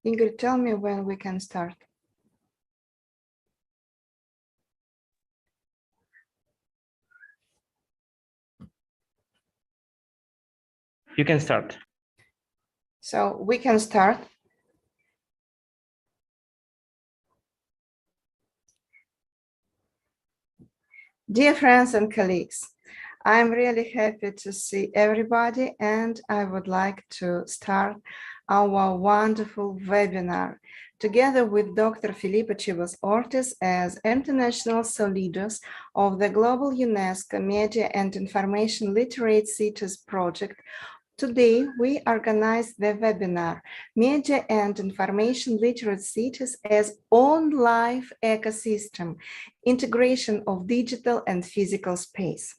Ingrid, tell me when we can start. You can start. So we can start. Dear friends and colleagues, I'm really happy to see everybody, and I would like to start our wonderful webinar together with Dr. Felipe Chivas Ortiz as international leaders of the Global UNESCO Media and Information Literate Cities project. Today, we organize the webinar, Media and Information Literate Cities as OnLife Ecosystem, Integration of Digital and Physical Space.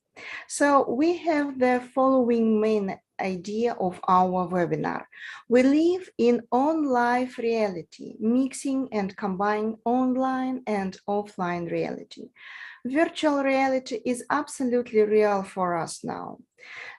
So we have the following main idea of our webinar. We live in OnLife reality, mixing and combining online and offline reality. Virtual reality is absolutely real for us now.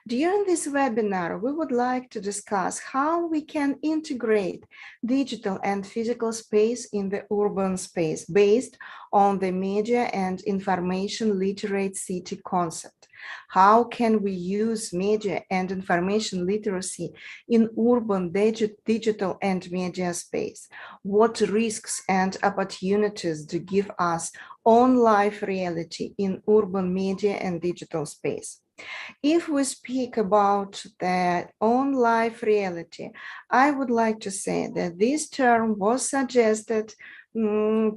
During this webinar, we would like to discuss how we can integrate digital and physical space in the urban space based on the media and information literate city concept. How can we use media and information literacy in urban digital and media space? What risks and opportunities do give us OnLife reality in urban media and digital space? If we speak about the OnLife reality, I would like to say that this term was suggested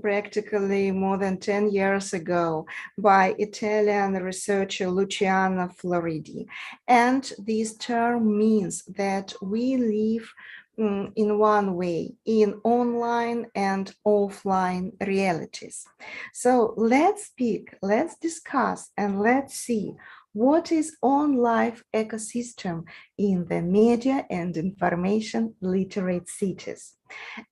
practically more than 10 years ago by Italian researcher Luciano Floridi. And this term means that we live in one way, in online and offline realities. So let's speak, let's discuss, and let's see what is OnLife ecosystem in the media and information literate cities.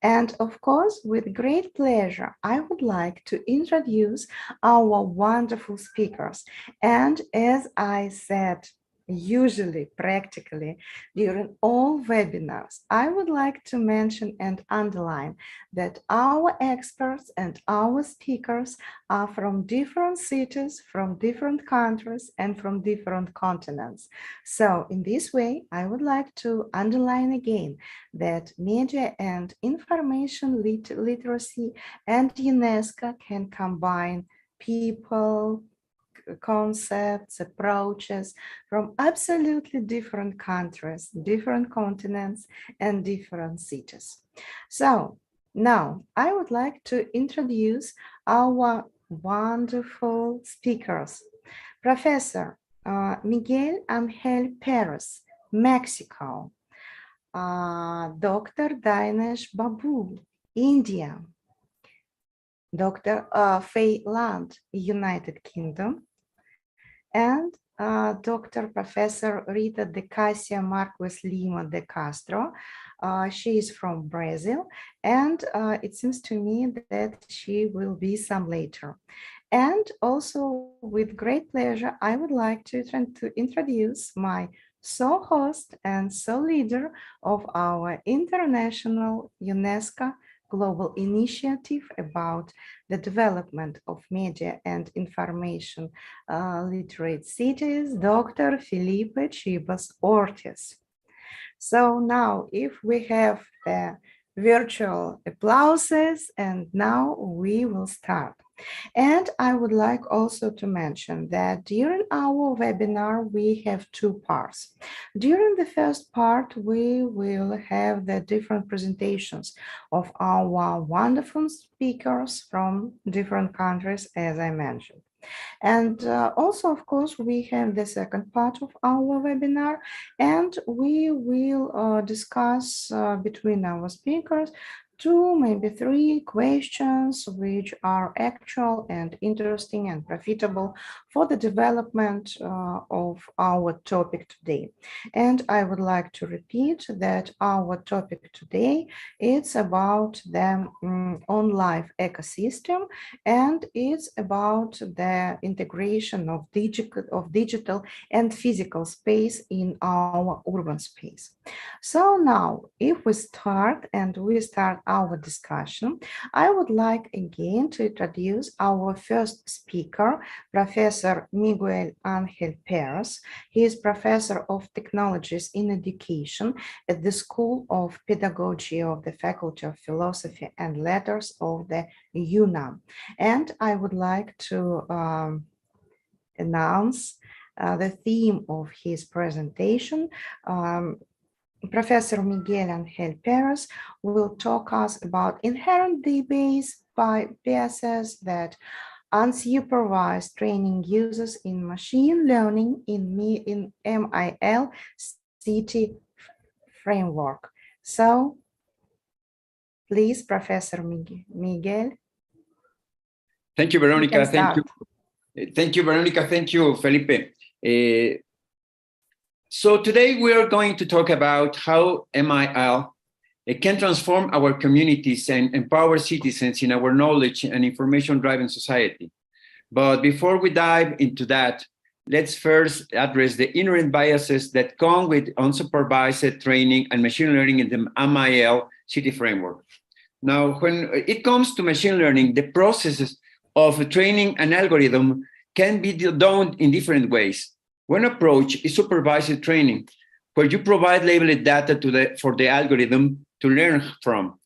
And of course, with great pleasure, I would like to introduce our wonderful speakers. And as I said, usually, practically, during all webinars, I would like to mention and underline that our experts and our speakers are from different cities, from different countries, and from different continents. So in this way, I would like to underline again that media and information literacy and UNESCO can combine people, concepts, approaches from absolutely different countries, different continents, and different cities. So now I would like to introduce our wonderful speakers. Professor Miguel Angel Perez, Mexico. Dr. Dinesh Babu, India. Dr. Fei Land, United Kingdom. And Dr. Professor Rita de Cassia Marques Lima de Castro. She is from Brazil, and it seems to me that she will be some later. And also with great pleasure, I would like to introduce my host and leader of our international UNESCO global initiative about the development of media and information literate cities, Dr. Felipe Chivas Ortiz. So now if we have the virtual applauses, and now we will start. And I would like also to mention that during our webinar, we have two parts. During the first part, we will have the different presentations of our wonderful speakers from different countries, as I mentioned. And also, of course, we have the second part of our webinar, and we will discuss between our speakers 2, maybe 3 questions which are actual and interesting and profitable for the development of our topic today. And I would like to repeat that our topic today is about the OnLife ecosystem, and it's about the integration of digital and physical space in our urban space. So now, if we start our discussion, I would like again to introduce our first speaker, Professor Miguel Ángel Pérez. He is Professor of Technologies in Education at the School of Pedagogy of the Faculty of Philosophy and Letters of the UNAM. And I would like to announce the theme of his presentation. Professor Miguel Ángel Pérez will talk us about inherent debates by biases that unsupervised training uses in machine learning in MIL city framework. So, please, Professor Miguel. Thank you, Veronica. Thank you. Thank you, Veronica. Thank you, Felipe. So today we are going to talk about how MIL can transform our communities and empower citizens in our knowledge and information-driven society. But before we dive into that, let's first address the inherent biases that come with unsupervised training and machine learning in the MIL city framework. Now, when it comes to machine learning, the processes of training an algorithm can be done in different ways. One approach is supervised training, where you provide labeled data for the algorithm to learn from.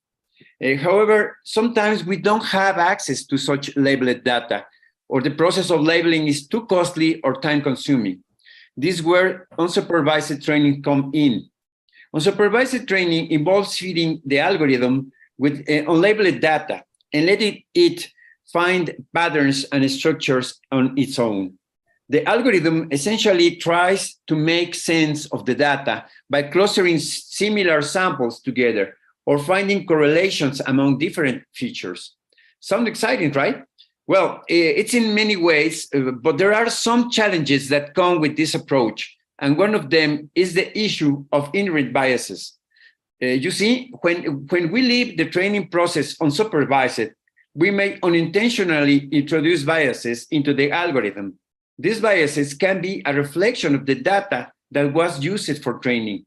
However, sometimes we don't have access to such labeled data, or the process of labeling is too costly or time-consuming. This is where unsupervised training comes in. Unsupervised training involves feeding the algorithm with unlabeled data and letting it find patterns and structures on its own. The algorithm essentially tries to make sense of the data by clustering similar samples together or finding correlations among different features. Sound exciting, right? Well, it's in many ways, but there are some challenges that come with this approach. And one of them is the issue of inherent biases. You see, when we leave the training process unsupervised, we may unintentionally introduce biases into the algorithm. These biases can be a reflection of the data that was used for training.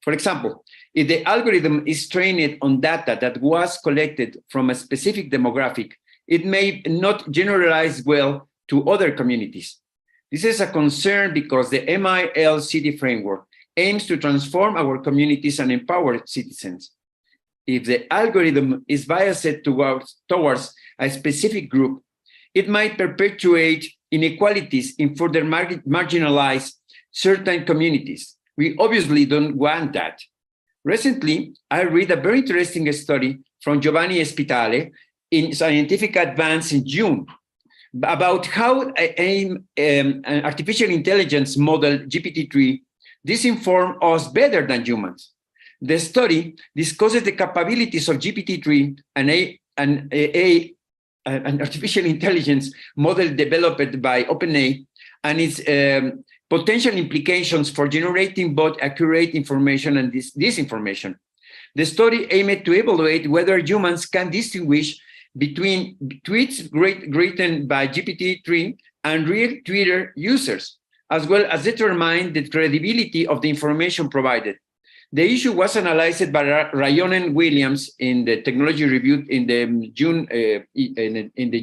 For example, if the algorithm is trained on data that was collected from a specific demographic, it may not generalize well to other communities. This is a concern because the MIL city framework aims to transform our communities and empower citizens. If the algorithm is biased towards a specific group, it might perpetuate inequalities and further marginalize certain communities. We obviously don't want that. Recently, I read a very interesting study from Giovanni Espitale in Scientific Advance in June about how an artificial intelligence model, GPT-3, disinforms us better than humans. The study discusses the capabilities of GPT-3, an artificial intelligence model developed by OpenAI, and its potential implications for generating both accurate information and disinformation. The study aimed to evaluate whether humans can distinguish between tweets written by GPT-3 and real Twitter users, as well as determine the credibility of the information provided. The issue was analyzed by Ryan Williams in the Technology Review in the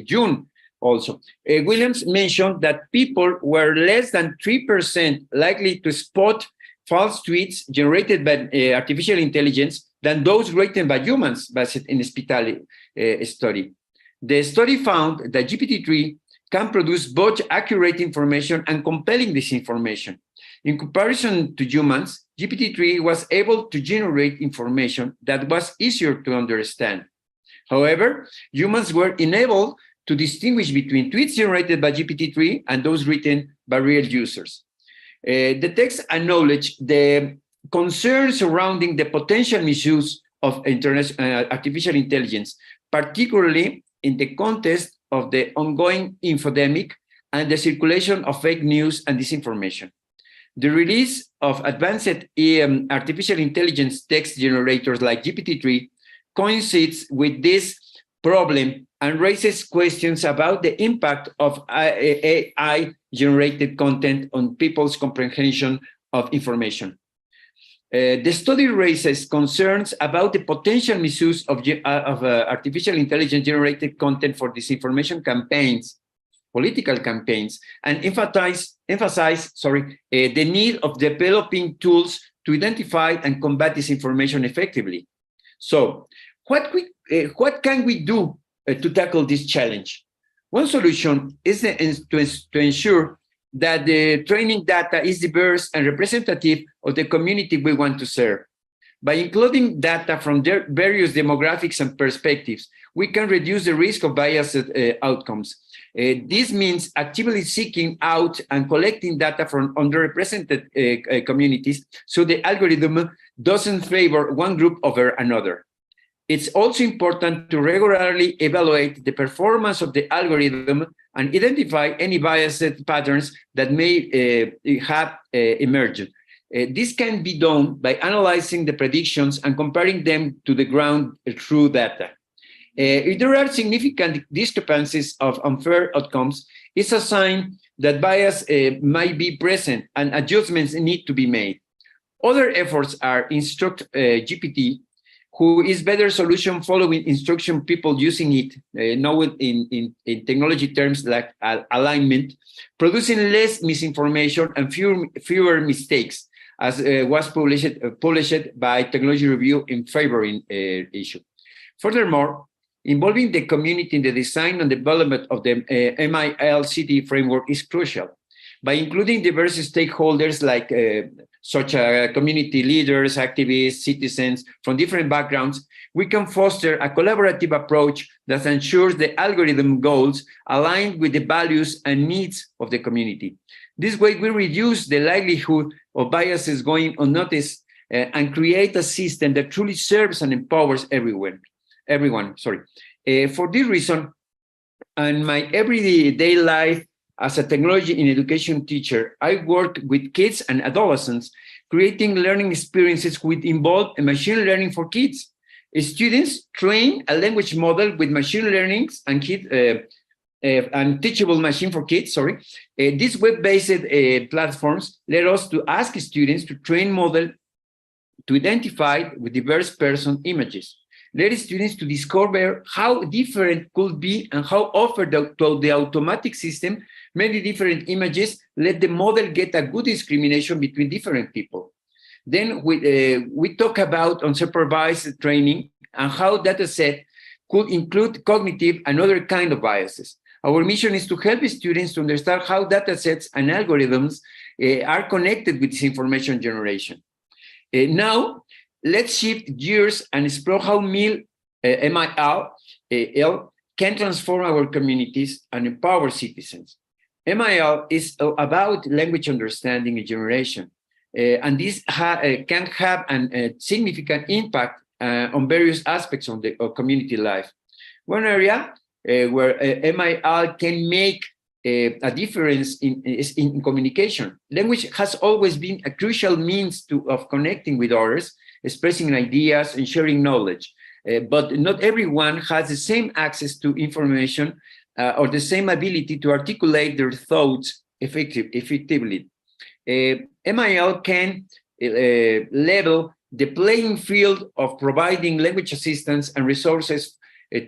June also. Williams mentioned that people were less than 3% likely to spot false tweets generated by artificial intelligence than those written by humans, based in the Spitale study. The study found that GPT-3 can produce both accurate information and compelling disinformation. In comparison to humans, GPT-3 was able to generate information that was easier to understand. However, humans were unable to distinguish between tweets generated by GPT-3 and those written by real users. The text acknowledged the concerns surrounding the potential misuse of artificial intelligence, particularly in the context of the ongoing infodemic and the circulation of fake news and disinformation. The release of advanced artificial intelligence text generators like GPT-3 coincides with this problem and raises questions about the impact of AI-generated content on people's comprehension of information. The study raises concerns about the potential misuse of artificial intelligence generated content for disinformation campaigns, political campaigns, and emphasize the need of developing tools to identify and combat disinformation effectively. So what can we do to tackle this challenge? One solution is to ensure that the training data is diverse and representative of the community we want to serve. By including data from their various demographics and perspectives, we can reduce the risk of biased outcomes. This means actively seeking out and collecting data from underrepresented communities so the algorithm doesn't favor one group over another. It's also important to regularly evaluate the performance of the algorithm and identify any biased patterns that may have emerged. This can be done by analyzing the predictions and comparing them to the ground truth data. If there are significant discrepancies of unfair outcomes, it's a sign that bias might be present and adjustments need to be made. Other efforts are Instruct GPT, who is better solution following instruction people using it, known in technology terms like alignment, producing less misinformation and fewer mistakes, as was published by Technology Review in favoring issue. Furthermore, involving the community in the design and development of the MIL-CT framework is crucial. By including diverse stakeholders like such community leaders, activists, citizens from different backgrounds, we can foster a collaborative approach that ensures the algorithm goals align with the values and needs of the community. This way, we reduce the likelihood of biases going unnoticed and create a system that truly serves and empowers everyone. For this reason, in my everyday life, as a technology and education teacher, I work with kids and adolescents, creating learning experiences which involve machine learning for kids. Students train a language model with machine learning and teachable machine for kids, These web-based platforms let us to ask students to train model to identify with diverse person images. Let students to discover how different could be and how offer the automatic system many different images, let the model get a good discrimination between different people. Then we talk about unsupervised training and how data set could include cognitive and other kind of biases. Our mission is to help students to understand how data sets and algorithms are connected with this information generation. Now, let's shift gears and explore how MIL can transform our communities and empower citizens. MIL is about language understanding and generation, and this can have a significant impact on various aspects of community life. One area where MIL can make a difference is in communication. Language has always been a crucial means of connecting with others, expressing ideas and sharing knowledge, but not everyone has the same access to information or the same ability to articulate their thoughts effectively. MIL can level the playing field of providing language assistance and resources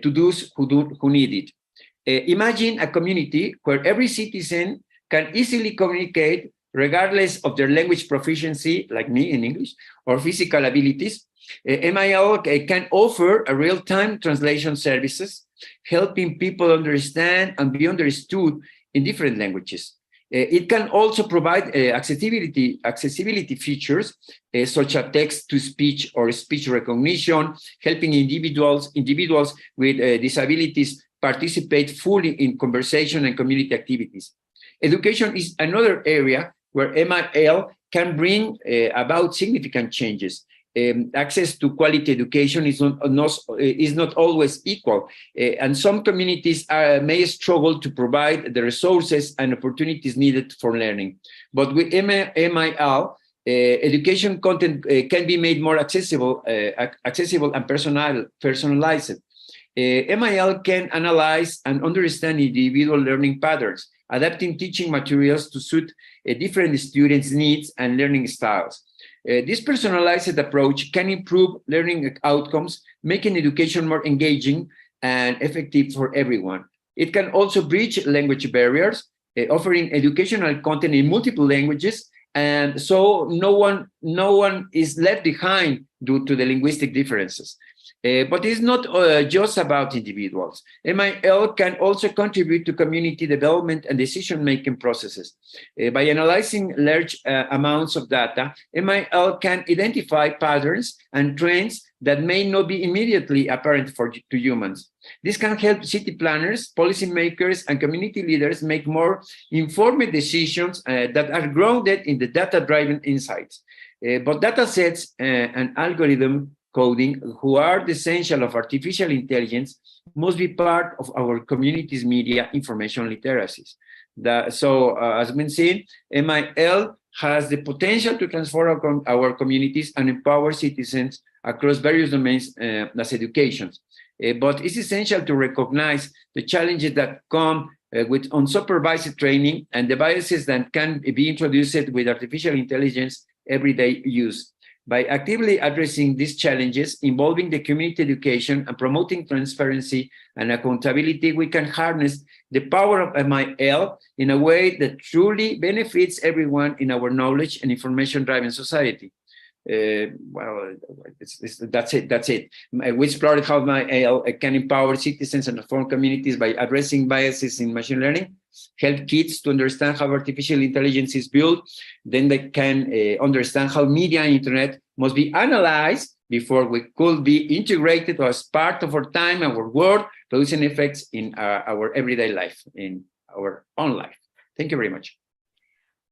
to those who need it. Imagine a community where every citizen can easily communicate regardless of their language proficiency, like me in English, or physical abilities. MIL can offer a real-time translation services, helping people understand and be understood in different languages. It can also provide accessibility features such as text-to-speech or speech recognition, helping individuals with disabilities participate fully in conversation and community activities. Education is another area where MIL can bring about significant changes. Access to quality education is not always equal, and some communities may struggle to provide the resources and opportunities needed for learning. But with MIL, education content can be made more accessible and personalized. MIL can analyze and understand individual learning patterns, adapting teaching materials to suit different students' needs and learning styles. This personalized approach can improve learning outcomes, making education more engaging and effective for everyone. It can also bridge language barriers, offering educational content in multiple languages, and so no one is left behind due to the linguistic differences. But it's not just about individuals. MIL can also contribute to community development and decision-making processes. By analyzing large amounts of data, MIL can identify patterns and trends that may not be immediately apparent to humans. This can help city planners, policymakers, and community leaders make more informed decisions that are grounded in the data-driven insights. But data sets and algorithm coding, who are the essential of artificial intelligence, must be part of our community's media information literacies. As been seen, MIL has the potential to transform our communities and empower citizens across various domains as education. But it's essential to recognize the challenges that come with unsupervised training and the biases that can be introduced with artificial intelligence everyday use. By actively addressing these challenges, involving the community education and promoting transparency and accountability, we can harness the power of MIL in a way that truly benefits everyone in our knowledge and information-driven society. That's it. We explored how MIL can empower citizens and inform communities by addressing biases in machine learning, help kids to understand how artificial intelligence is built, then they can understand how media and internet must be analyzed before we could be integrated as part of our time, our world, producing effects in our everyday life, in our own life. Thank you very much.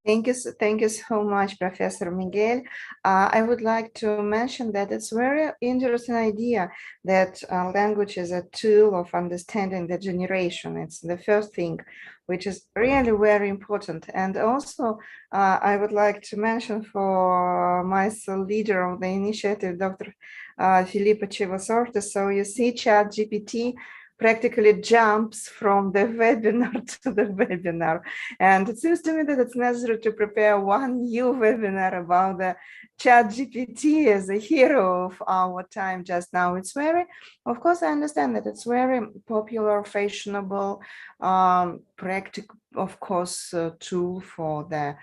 Thank you so much, Professor Miguel. I would like to mention that it's a very interesting idea that language is a tool of understanding the generation. It's the first thing, which is really very important. And also, I would like to mention for my leader of the initiative, Dr. Filippo Civosorte. So you see, ChatGPT practically jumps from the webinar to the webinar. And it seems to me that it's necessary to prepare one new webinar about the ChatGPT as a hero of our time just now. It's very, of course, I understand that it's very popular, fashionable, practical, of course, tool for the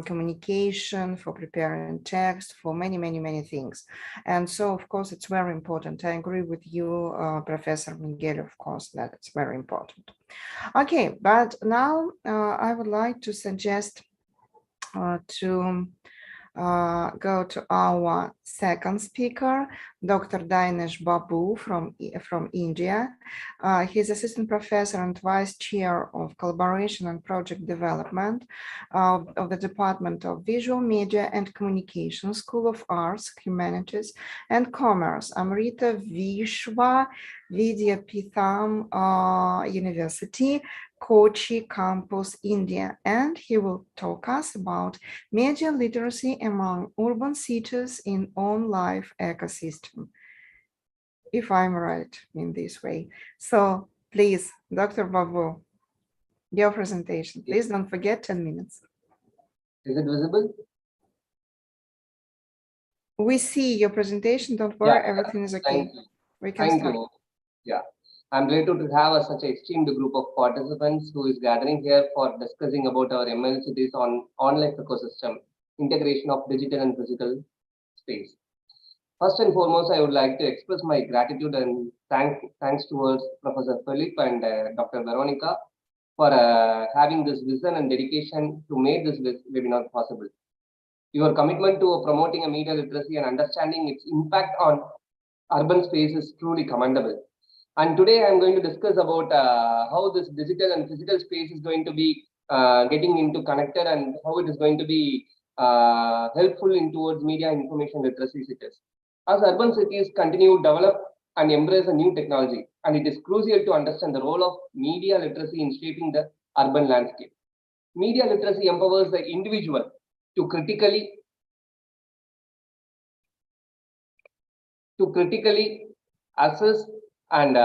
communication, for preparing text, for many things. And so, of course, it's very important. I agree with you, Professor Miguel, of course, that it's very important. Okay, but now I would like to suggest to go to our second speaker, Dr. Dinesh Babu from India. He's assistant professor and vice chair of collaboration and project development of the Department of Visual Media and Communication, School of Arts, Humanities and Commerce, Amrita Vishwa Vidyapitham University, Kochi campus, India, and he will talk us about media literacy among urban cities in OnLife ecosystem, if I'm right in this way. So please, Dr. Babu, your presentation. Please don't forget 10 minutes. Is it visible? We see your presentation. Don't worry, everything is okay. We can start. Yeah. I'm delighted to have such an esteemed group of participants who is gathering here for discussing about our ML cities on OnLife ecosystem, integration of digital and physical space. First and foremost, I would like to express my gratitude and thanks towards Professor Philip and Dr. Veronica for having this vision and dedication to make this webinar possible. Your commitment to promoting a media literacy and understanding its impact on urban space is truly commendable. And today I'm going to discuss about how this digital and physical space is going to be getting into connected and how it is going to be helpful in towards media information literacy cities. As urban cities continue to develop and embrace a new technology, and it is crucial to understand the role of media literacy in shaping the urban landscape. Media literacy empowers the individual to critically assess and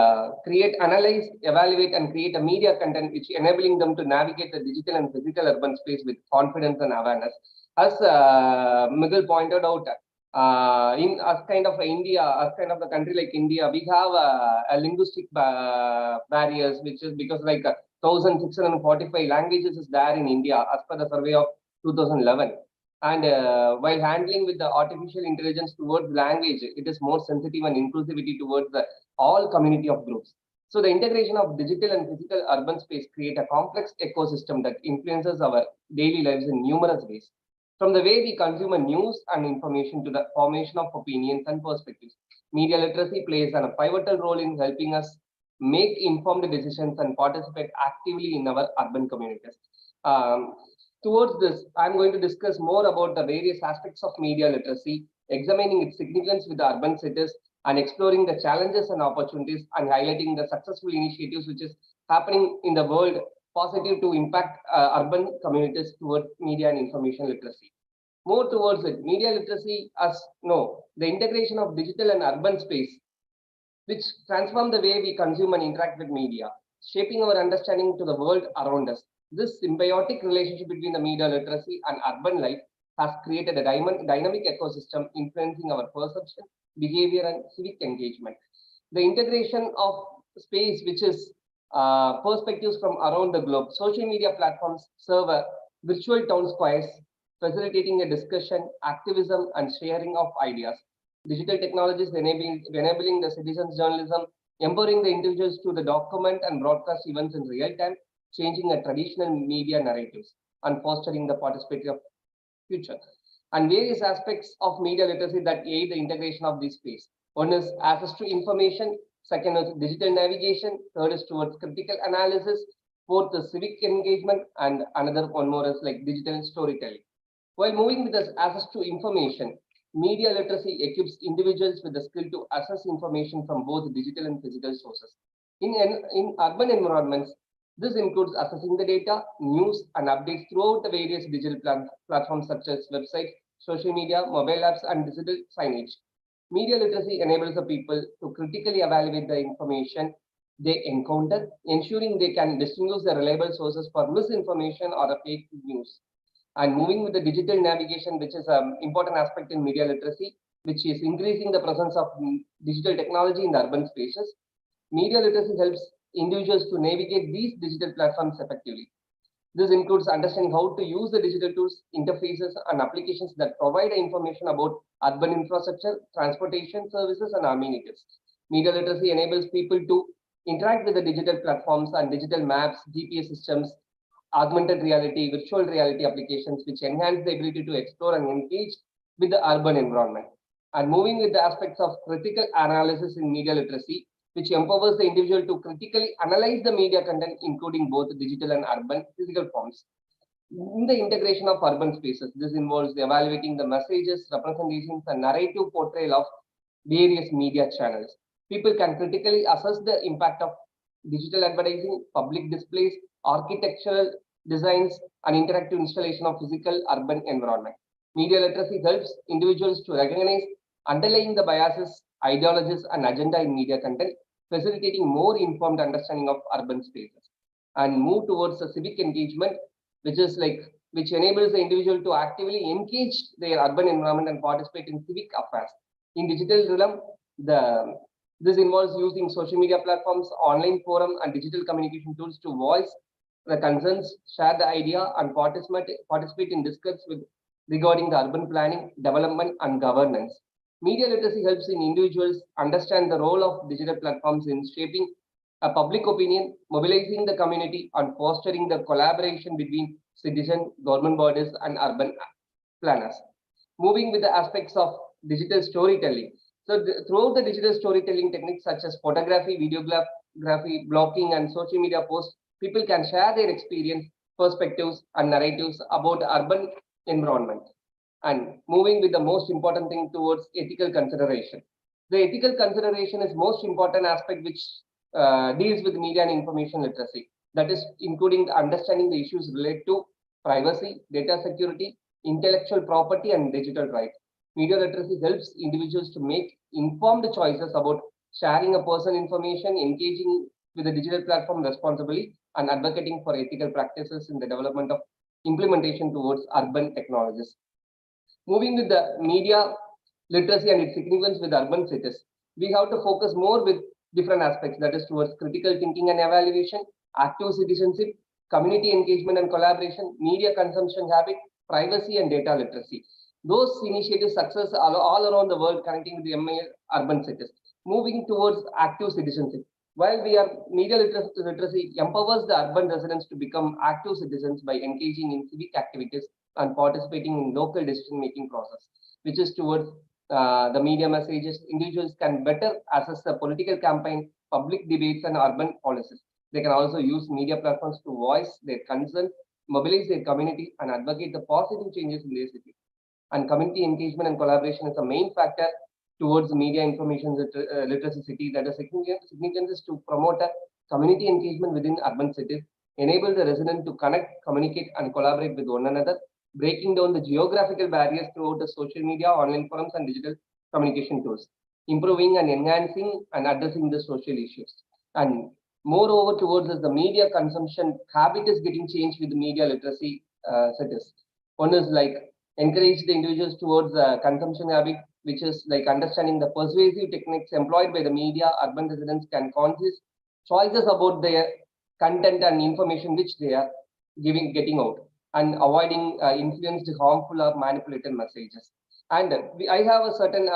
create, analyze, evaluate, and create a media content which enabling them to navigate the digital and physical urban space with confidence and awareness. As Miguel pointed out, in as kind of India, as kind of the country like India, we have a linguistic barriers, which is because like 1,645 languages is there in India as per the survey of 2011. And while handling with the artificial intelligence towards language, it is more sensitive and inclusivity towards the all community of groups. So the integration of digital and physical urban space create a complex ecosystem that influences our daily lives in numerous ways. From the way we consume news and information to the formation of opinions and perspectives, media literacy plays a pivotal role in helping us make informed decisions and participate actively in our urban communities. Um, Towards this, I'm going to discuss more about the various aspects of media literacy, examining its significance with the urban cities, and exploring the challenges and opportunities, and highlighting the successful initiatives which is happening in the world positive to impact urban communities towards media and information literacy. More towards it, media literacy as no, the integration of digital and urban space, which transform the way we consume and interact with media, shaping our understanding to the world around us. This symbiotic relationship between the media literacy and urban life has created a dynamic ecosystem influencing our perception, behavior, and civic engagement. The integration of space, which is perspectives from around the globe. Social media platforms serve a virtual town squares, facilitating a discussion, activism, and sharing of ideas. Digital technologies enabling the citizens' journalism, empowering the individuals to the document and broadcast events in real time, changing a traditional media narratives, and fostering the participatory future. And various aspects of media literacy that aid the integration of this space. One is access to information, second is digital navigation, third is towards critical analysis, fourth is civic engagement, and another one more is like digital storytelling. While moving with this access to information, media literacy equips individuals with the skill to assess information from both digital and physical sources. In urban environments, this includes assessing the data, news, and updates throughout the various digital platforms such as websites, social media, mobile apps, and digital signage. Media literacy enables the people to critically evaluate the information they encounter, ensuring they can distinguish the reliable sources for misinformation or the fake news. And moving with the digital navigation, which is an important aspect in media literacy, which is increasing the presence of digital technology in the urban spaces. Media literacy helps individuals to navigate these digital platforms effectively. This includes understanding how to use the digital tools, interfaces, and applications that provide information about urban infrastructure, transportation services, and amenities. Media literacy enables people to interact with the digital platforms and digital maps, GPS systems, augmented reality, virtual reality applications, which enhance the ability to explore and engage with the urban environment. And moving with the aspects of critical analysis in media literacy, which empowers the individual to critically analyze the media content, including both digital and urban physical forms. In the integration of urban spaces, this involves evaluating the messages, representations, and narrative portrayal of various media channels. People can critically assess the impact of digital advertising, public displays, architectural designs, and interactive installation of physical urban environment. Media literacy helps individuals to recognize underlying the biases, ideologies, and agenda in media content, facilitating more informed understanding of urban spaces. And move towards a civic engagement, which enables the individual to actively engage their urban environment and participate in civic affairs. In digital realm, this involves using social media platforms, online forum, and digital communication tools to voice the concerns, share the idea, and participate in discussions regarding the urban planning, development, and governance. Media literacy helps in individuals understand the role of digital platforms in shaping a public opinion, mobilizing the community, and fostering the collaboration between citizens, government bodies, and urban planners. Moving with the aspects of digital storytelling. So throughout the digital storytelling techniques such as photography, videography, blogging, and social media posts, people can share their experience, perspectives, and narratives about urban environment. And moving with the most important thing towards ethical consideration. The ethical consideration is most important aspect which deals with media and information literacy. That is including understanding the issues related to privacy, data security, intellectual property, and digital rights. Media literacy helps individuals to make informed choices about sharing a personal information, engaging with the digital platform responsibly, and advocating for ethical practices in the development of implementation towards urban technologies. Moving with the media literacy and its significance with urban cities, we have to focus more with different aspects, that is towards critical thinking and evaluation, active citizenship, community engagement and collaboration, media consumption habit, privacy and data literacy. Those initiatives success all around the world connecting with the urban cities. Moving towards active citizenship. While we are media literacy empowers the urban residents to become active citizens by engaging in civic activities and participating in local decision-making process, which is towards the media messages. Individuals can better assess the political campaign, public debates, and urban policies. They can also use media platforms to voice their concerns, mobilize their community, and advocate the positive changes in their city. And community engagement and collaboration is a main factor towards media information literacy city. That is significant is to promote a community engagement within urban cities, enable the resident to connect, communicate, and collaborate with one another, breaking down the geographical barriers throughout the social media, online forums, and digital communication tools, improving and enhancing and addressing the social issues. And moreover, towards the media consumption habit is getting changed with the media literacy cities. One is like encourage the individuals towards the consumption habit, which is like understanding the persuasive techniques employed by the media. Urban residents can conscious choices about their content and information which they are getting out, and avoiding influenced, harmful, or manipulated messages. And I have a certain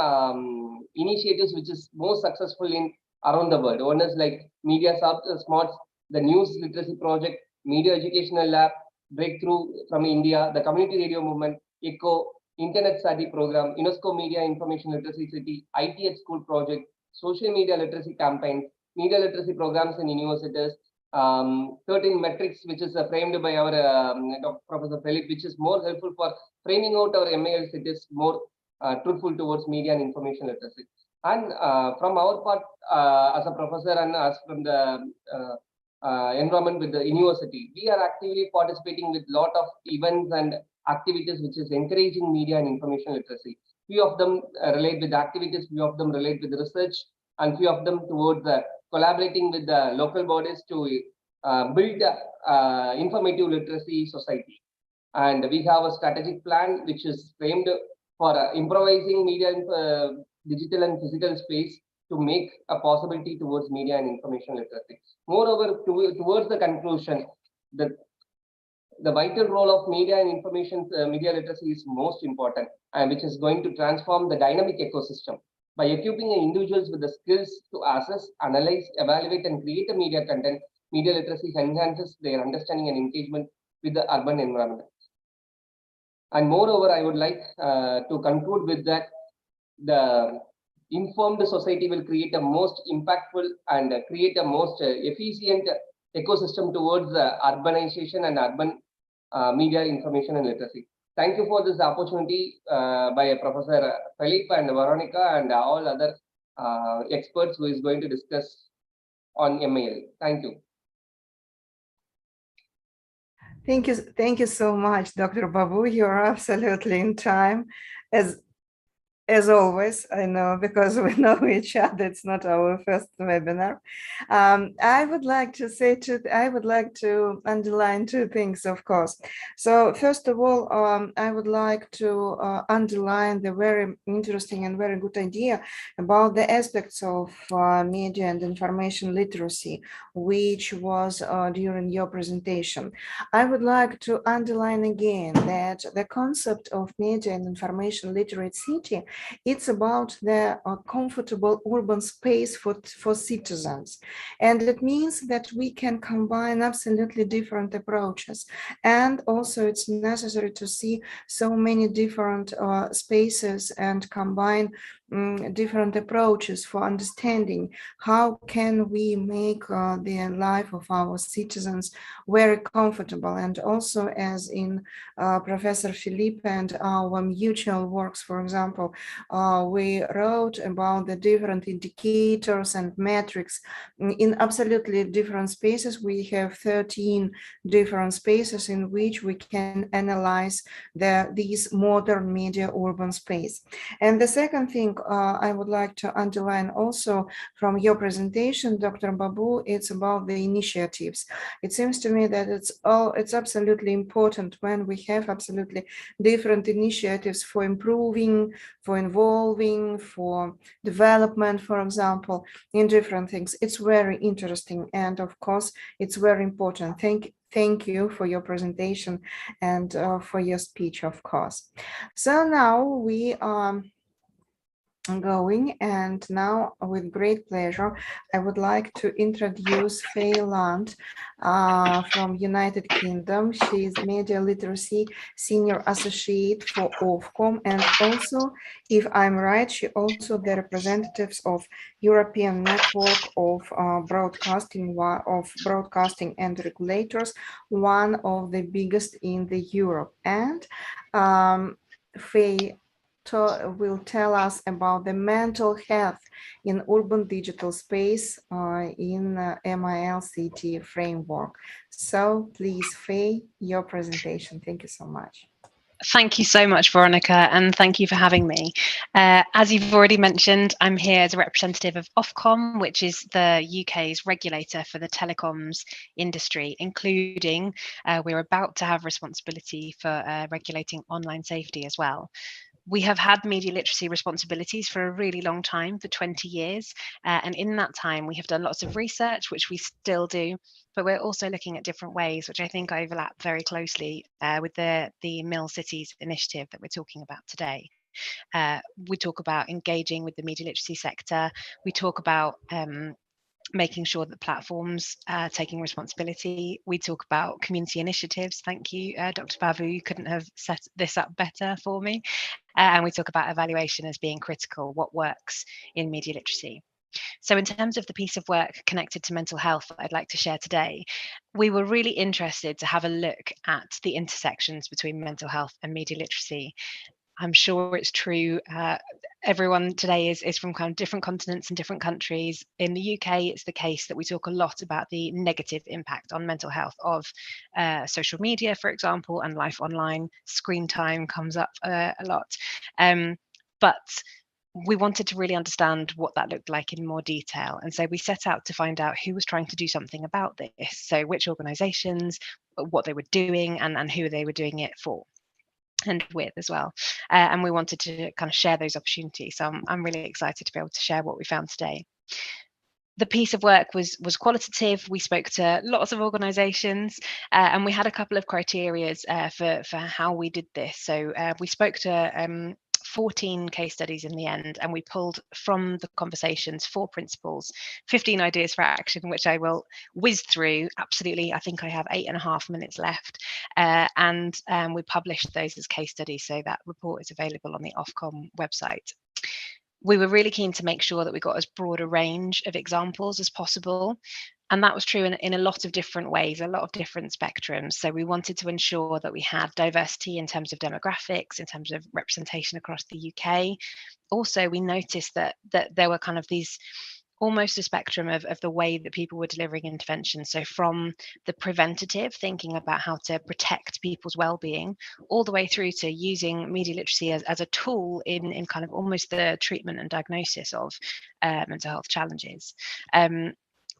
initiatives which is most successful in around the world. One is like Media Smarts, the News Literacy Project, Media Educational Lab, Breakthrough from India, the Community Radio Movement, ECHO, Internet Sati Program, UNESCO Media Information Literacy City, IT at School Project, Social Media Literacy Campaigns, Media Literacy Programs in universities, 13 metrics, which is framed by our Dr. Professor Philip, which is more helpful for framing out our MAL cities more truthful towards media and information literacy. And from our part, as a professor and as from the environment with the university, we are actively participating with lot of events and activities which is encouraging media and information literacy. Few of them relate with activities, few of them relate with research, and few of them towards collaborating with the local bodies to build informative literacy society. And we have a strategic plan which is framed for improvising media, digital and physical space to make a possibility towards media and information literacy. Moreover, towards the conclusion, the vital role of media and information media literacy is most important, and which is going to transform the dynamic ecosystem. By equipping individuals with the skills to assess, analyze, evaluate, and create a media content, media literacy enhances their understanding and engagement with the urban environment. And moreover, I would like to conclude with that the informed society will create a most impactful and create a most efficient ecosystem towards urbanization and urban media information and literacy. Thank you for this opportunity by Professor Philip and Veronica and all other experts who is going to discuss on MAL. Thank you. Thank you so much, Dr. Babu. You're absolutely in time. As always, I know, because we know each other, it's not our first webinar. I would like to underline two things, of course. So first of all, I would like to underline the very interesting and very good idea about the aspects of media and information literacy, which was during your presentation. I would like to underline again that the concept of media and information literate city, it's about the comfortable urban space for citizens. And it means that we can combine absolutely different approaches. And also it's necessary to see so many different spaces and combine different approaches for understanding how can we make the life of our citizens very comfortable. And also, as in Professor Philippe and our mutual works, for example, we wrote about the different indicators and metrics in absolutely different spaces. We have 13 different spaces in which we can analyze these modern media urban space. And the second thing I would like to underline also from your presentation, Dr. Babu, it's about the initiatives. It seems to me that it's absolutely important when we have absolutely different initiatives for improving, for involving, for development, for example, in different things. It's very interesting, and of course, it's very important. Thank you for your presentation and for your speech, of course. So now we are going, and now with great pleasure I would like to introduce Faye Land from United Kingdom. She is Media Literacy Senior Associate for Ofcom, and also, if I'm right, she also the representatives of European Network of Broadcasting and Regulators, one of the biggest in the Europe. And Faye will tell us about the mental health in urban digital space in MIL-CT framework. So please, Faye, your presentation. Thank you so much. Thank you so much, Veronica, and thank you for having me. As you've already mentioned, I'm here as a representative of Ofcom, which is the UK's regulator for the telecoms industry, including we're about to have responsibility for regulating online safety as well. We have had media literacy responsibilities for a really long time, for 20 years. And in that time, we have done lots of research, which we still do, but we're also looking at different ways, which I think overlap very closely with the Mill Cities initiative that we're talking about today. We talk about engaging with the media literacy sector. We talk about making sure that platforms are taking responsibility. We talk about community initiatives. Thank you, Dr. Babu, you couldn't have set this up better for me. And we talk about evaluation as being critical, what works in media literacy. So in terms of the piece of work connected to mental health that I'd like to share today, we were really interested to have a look at the intersections between mental health and media literacy. I'm sure it's true. Everyone today is from kind of different continents and different countries. In the UK, it's the case that we talk a lot about the negative impact on mental health of social media, for example, and life online. Screen time comes up a lot. But we wanted to really understand what that looked like in more detail. And so we set out to find out who was trying to do something about this. So which organizations, what they were doing, and who they were doing it for and with as well. And we wanted to kind of share those opportunities. So I'm really excited to be able to share what we found today. The piece of work was qualitative. We spoke to lots of organizations and we had a couple of criteria for how we did this. So we spoke to 14 case studies in the end, and we pulled from the conversations 4 principles, 15 ideas for action, which I will whiz through. Absolutely, I think I have 8.5 minutes left, and we published those as case studies, so that report is available on the Ofcom website. We were really keen to make sure that we got as broad a range of examples as possible. And that was true in a lot of different ways, a lot of different spectrums. So we wanted to ensure that we had diversity in terms of demographics, in terms of representation across the UK. Also, we noticed that there were kind of these almost a spectrum of the way that people were delivering interventions. So from the preventative, thinking about how to protect people's well-being, all the way through to using media literacy as a tool in kind of almost the treatment and diagnosis of mental health challenges.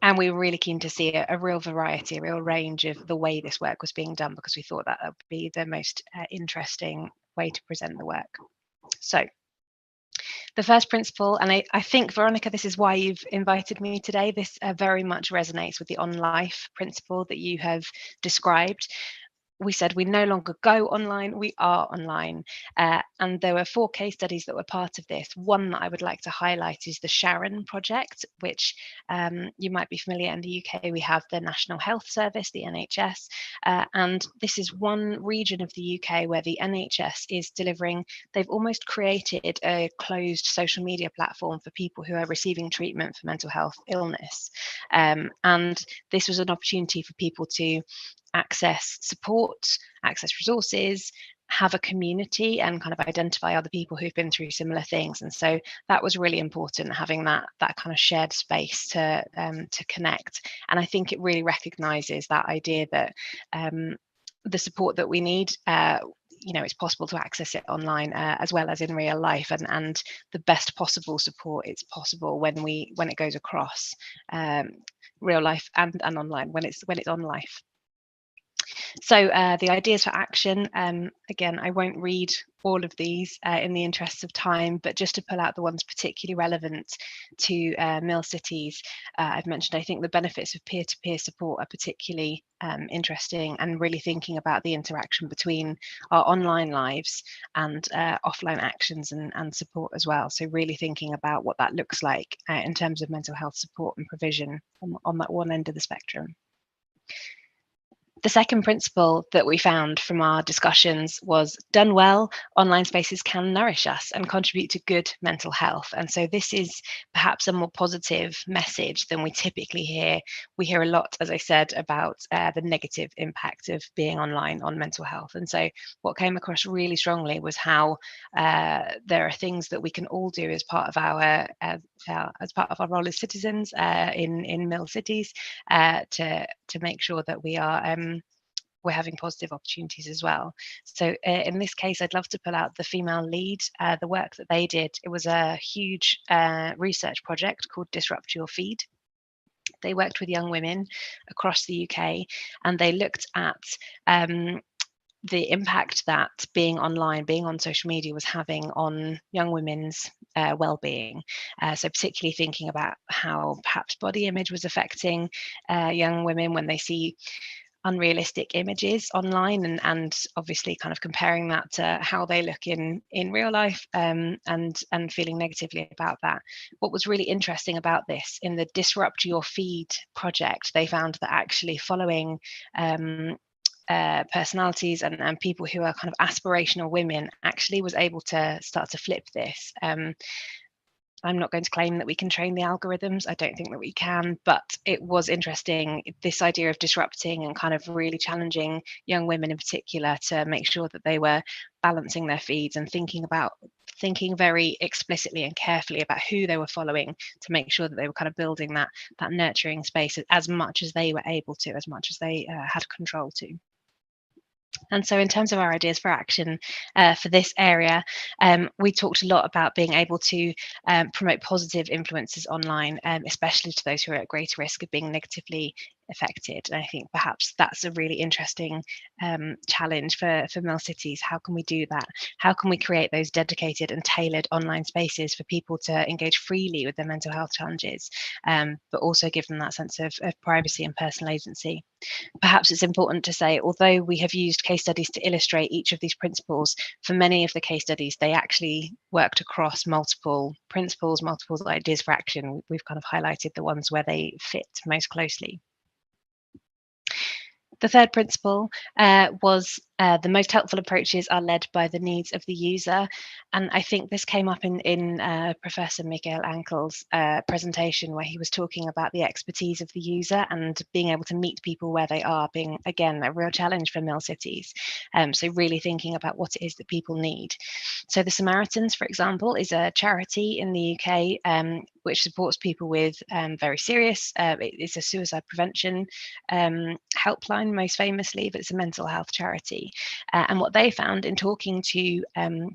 And we were really keen to see a real variety, a real range of the way this work was being done, because we thought that would be the most interesting way to present the work. So the first principle, and I think, Veronica, this is why you've invited me today, this very much resonates with the OnLife principle that you have described. We said we no longer go online, we are online. And there were 4 case studies that were part of this. One that I would like to highlight is the Sharon project, which you might be familiar. In the UK, we have the National Health Service, the NHS. And this is one region of the UK where the NHS is delivering, they've almost created a closed social media platform for people who are receiving treatment for mental health illness. And this was an opportunity for people to access support, access resources, have a community, and kind of identify other people who've been through similar things. And so that was really important, having that kind of shared space to connect. And I think it really recognises that idea that the support that we need, it's possible to access it online as well as in real life, and the best possible support it's possible when it goes across real life and online when it's OnLife. So the ideas for action, again, I won't read all of these in the interests of time, but just to pull out the ones particularly relevant to Mill Cities, I've mentioned, I think the benefits of peer-to-peer support are particularly interesting, and really thinking about the interaction between our online lives and offline actions and support as well. So really thinking about what that looks like in terms of mental health support and provision on that one end of the spectrum. The second principle that we found from our discussions was, done well, online spaces can nourish us and contribute to good mental health. And so this is perhaps a more positive message than we typically hear. We hear a lot, as I said, about the negative impact of being online on mental health. And so what came across really strongly was how there are things that we can all do as part of our role as citizens in Mill Cities to make sure that we're having positive opportunities as well. So in this case, I'd love to pull out the female lead, the work that they did. It was a huge research project called Disrupt Your Feed. They worked with young women across the UK, and they looked at the impact that being online, being on social media was having on young women's well-being. So particularly thinking about how perhaps body image was affecting young women when they see unrealistic images online, and obviously kind of comparing that to how they look in real life, and feeling negatively about that. What was really interesting about this, in the Disrupt Your Feed project, they found that actually following personalities and people who are kind of aspirational women actually was able to start to flip this. I'm not going to claim that we can train the algorithms. I don't think that we can, but it was interesting, this idea of disrupting and kind of really challenging young women in particular to make sure that they were balancing their feeds and thinking very explicitly and carefully about who they were following, to make sure that they were kind of building that nurturing space as much as they were able to, as much as they had control to. And so in terms of our ideas for action for this area, we talked a lot about being able to promote positive influences online, especially to those who are at greater risk of being negatively affected. And I think perhaps that's a really interesting challenge for Mill Cities. How can we do that? How can we create those dedicated and tailored online spaces for people to engage freely with their mental health challenges, but also give them that sense of privacy and personal agency? Perhaps it's important to say, although we have used case studies to illustrate each of these principles, for many of the case studies, they actually worked across multiple principles, multiple ideas for action. We've kind of highlighted the ones where they fit most closely. The third principle was the most helpful approaches are led by the needs of the user. And I think this came up in Professor Mikael Ankel's presentation, where he was talking about the expertise of the user and being able to meet people where they are, being, again, a real challenge for Mill Cities. So really thinking about what it is that people need. So the Samaritans, for example, is a charity in the UK which supports people with very serious, it's a suicide prevention helpline most famously, but it's a mental health charity. And what they found in talking to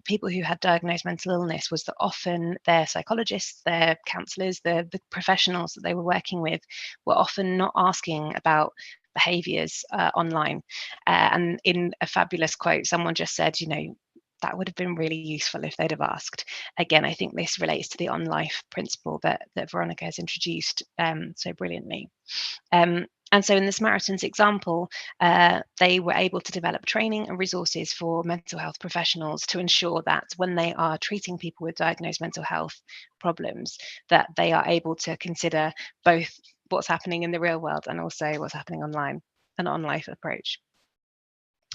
people who had diagnosed mental illness was that often their psychologists, their counsellors, the professionals that they were working with were often not asking about behaviours online. And in a fabulous quote, someone just said, that would have been really useful if they'd have asked. Again, I think this relates to the OnLife principle that Veronica has introduced so brilliantly. And so in the Samaritans example, they were able to develop training and resources for mental health professionals to ensure that when they are treating people with diagnosed mental health problems, that they are able to consider both what's happening in the real world and also what's happening online, an OnLife approach.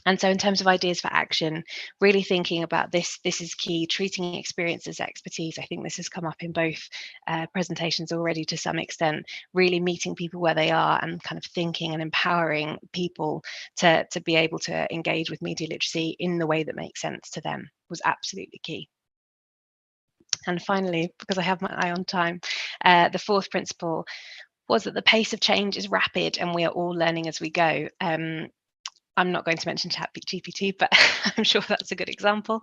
And so in terms of ideas for action, really thinking about this is key, treating experience as expertise. I think this has come up in both presentations already to some extent, really meeting people where they are and kind of thinking and empowering people to be able to engage with media literacy in the way that makes sense to them was absolutely key. And finally, because I have my eye on time, the fourth principle was that the pace of change is rapid and we are all learning as we go. I'm not going to mention ChatGPT, but I'm sure that's a good example.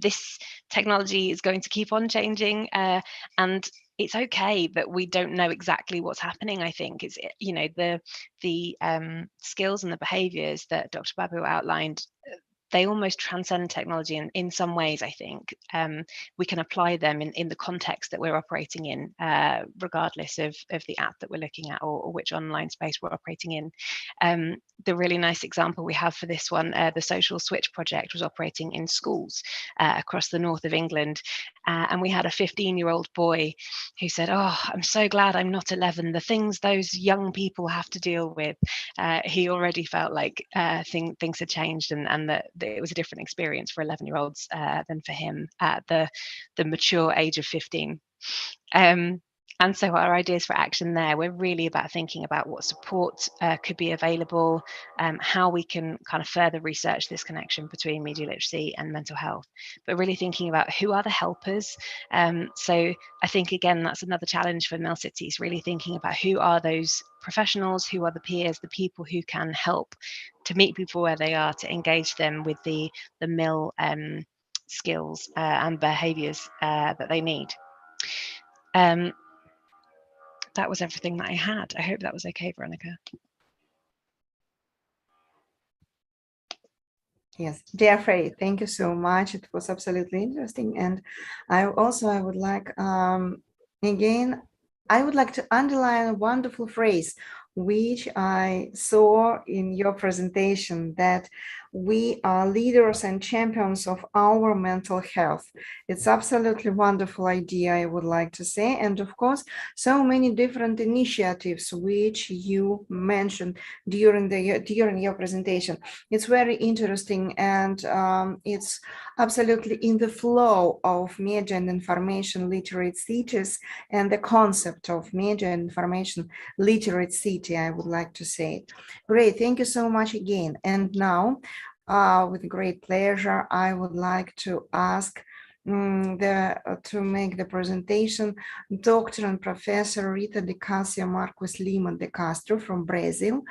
This technology is going to keep on changing, and it's okay that we don't know exactly what's happening. I think it's, you know, the skills and the behaviors that Dr. Babu outlined, they almost transcend technology in some ways. I think we can apply them in the context that we're operating in, regardless of the app that we're looking at, or which online space we're operating in. The really nice example we have for this one, the Social Switch project, was operating in schools across the north of England. And we had a 15-year-old boy who said, "Oh, I'm so glad I'm not 11. The things those young people have to deal with." He already felt like things had changed, and that it was a different experience for 11-year-olds than for him at the mature age of 15. And so our ideas for action there, we're really about thinking about what support could be available, how we can kind of further research this connection between media literacy and mental health, but really thinking about who are the helpers. So I think, again, that's another challenge for Mill Cities, really thinking about who are those professionals, who are the peers, the people who can help to meet people where they are, to engage them with the Mill skills and behaviours that they need. That was everything that I had. I hope that was okay, Veronica. Yes, Jeffrey, thank you so much. It was absolutely interesting. And I would like, again, I would like to underline a wonderful phrase which I saw in your presentation, that we are leaders and champions of our mental health. It's absolutely wonderful idea, I would like to say. And of course, so many different initiatives which you mentioned during your presentation. It's very interesting, and it's absolutely in the flow of media and information literate cities and the concept of media and information literate city, I would like to say. Great, thank you so much again. And now, with great pleasure, I would like to ask to make the presentation Dr. and Professor Rita de Cassia Marques Lima de Castro from Brazil.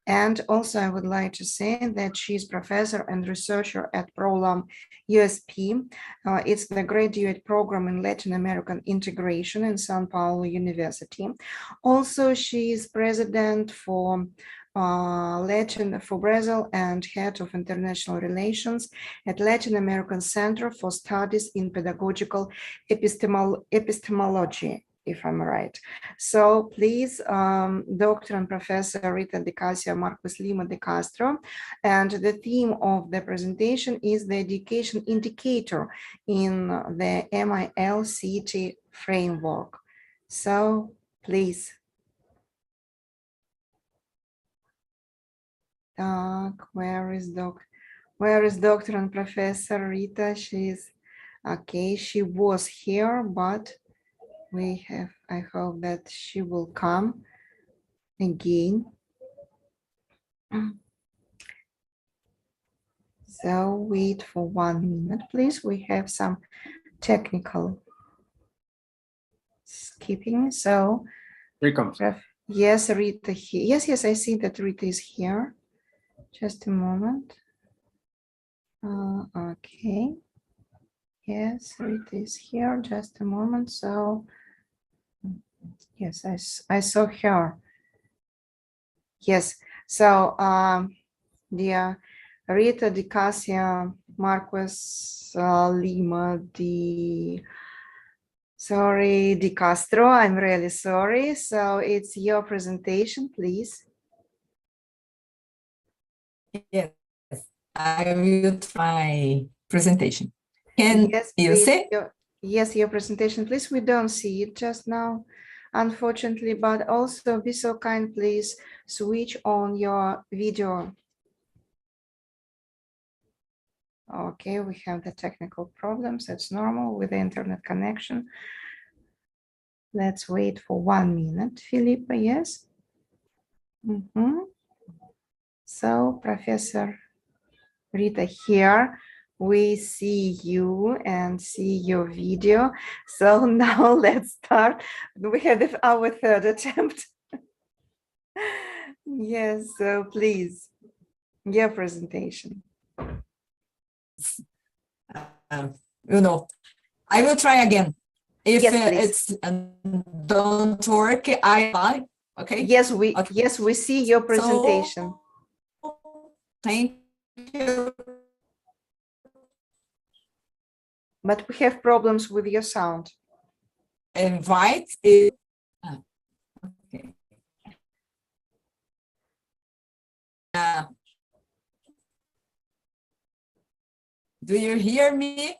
And also I would like to say that she's professor and researcher at ProLam USP. It's the graduate program in Latin American integration in São Paulo University. Also, she is president for Brazil and head of international relations at Latin American Center for Studies in Pedagogical Epistemology, if I'm right. So please, Dr. and Professor Rita de Cassia Marques Lima de Castro, and the theme of the presentation is the education indicator in the MIL-CT framework. So please. Where is Dr. and Professor Rita? She's okay. She was here, but I hope that she will come again. So wait for 1 minute, please. We have some technical skipping. So here comes. Yes, Rita here. Yes, I see that Rita is here. Just a moment. Okay. Yes, Rita is here. Just a moment. So yes, I saw her. Yes. So dear Rita de Cassia Marques Lima de Castro. I'm really sorry. So it's your presentation, please. Yes, I will try presentation. Can you see? Yes, your presentation, please. We don't see it just now, unfortunately, but also be so kind, please switch on your video. Okay, we have the technical problems. That's normal with the internet connection. Let's wait for 1 minute, Filipa, yes? So, Professor Rita here, we see you and see your video. So now let's start. We had our third attempt. Yes, so please. Your presentation. You know, I will try again. If Yes, please. it's don't work, I okay. Yes, we Okay. yes, we see your presentation. So, thank you. But we have problems with your sound. Invite is okay. Do you hear me?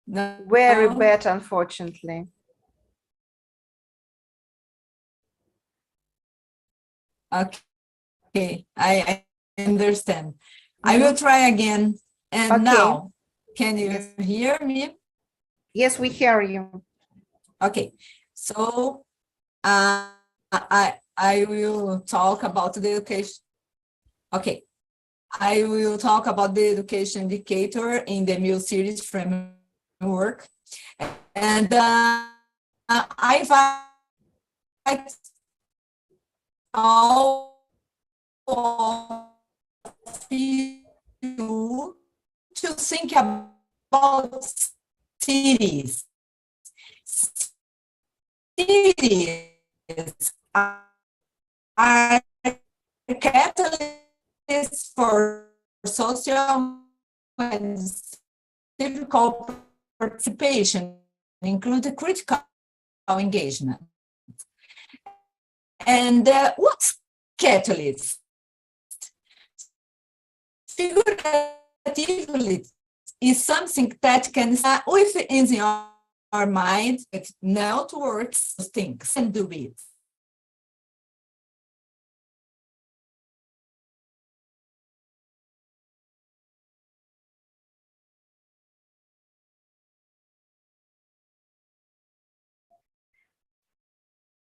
No. Very bad, unfortunately. Okay, I understand. I will try again. And Okay. now, can you Yes. hear me? Yes, we hear you. Okay, so I will talk about the education. Okay, I will talk about the education indicator in the MIL series framework. And I invite all of you to think about cities. Cities are catalysts for social and civic participation, including critical engagement. And what's catalyst? Figuratively, is something that can start within your mind, it networks things and do it.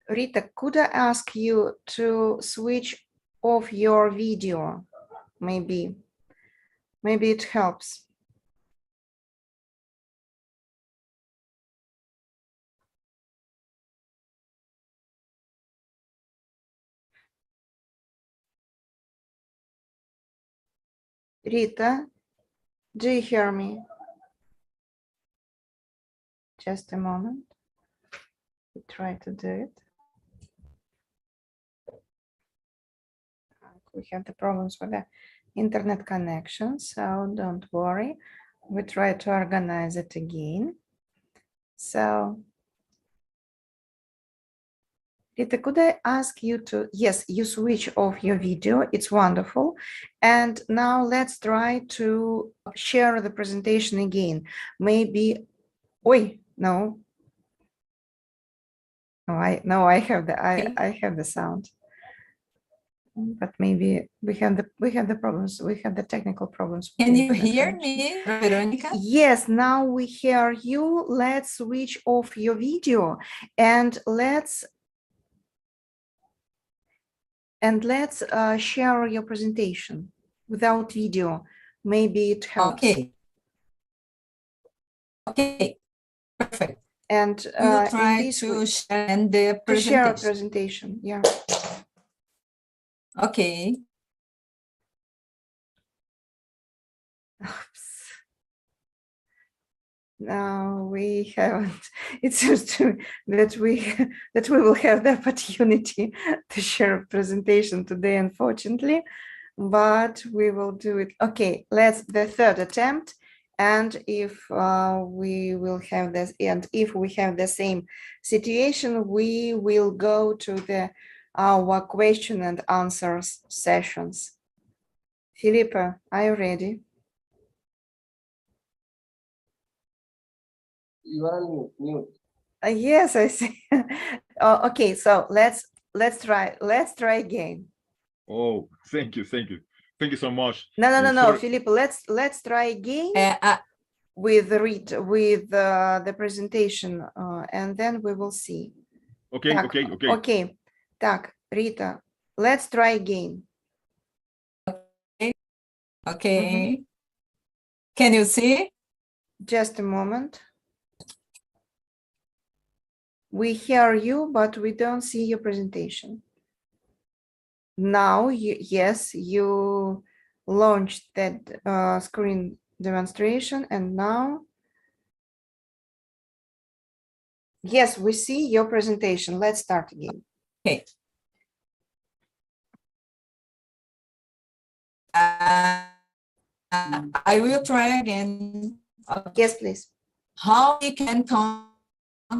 Rita, could I ask you to switch off your video? Maybe it helps. Rita, do you hear me? Just a moment. We try to do it. We have the problems with the internet connection, so don't worry. We try to organize it again. So, Rita, could I ask you to, yes, you switch off your video. It's wonderful. And now let's try to share the presentation again. Maybe, no. No, I have the sound. But maybe we have the problems. We have the technical problems. Can you hear me, Veronica? Yes, now we hear you. Let's switch off your video and let's share your presentation without video. Maybe it helps. Okay, perfect. And we will try to share the presentation. To share a presentation, yeah. Okay. Oops. No, we haven't. It seems to that we will have the opportunity to share a presentation today, unfortunately, but we will do it. Okay, let's the third attempt. And if we will have this, and if we have the same situation, we will go to our question and answers sessions. Filipa, are you ready? You are on mute. Yes, I see. Okay, so let's try again. Oh, thank you so much. No, Filipa, let's try again with the presentation, and then we will see. Okay, Так, okay. Okay, так, Rita, let's try again. Okay. Can you see? Just a moment. We hear you, but we don't see your presentation. Now, yes, you launched that screen demonstration, and now, yes, we see your presentation. Let's start again. Okay. I will try again. Yes, please. How we can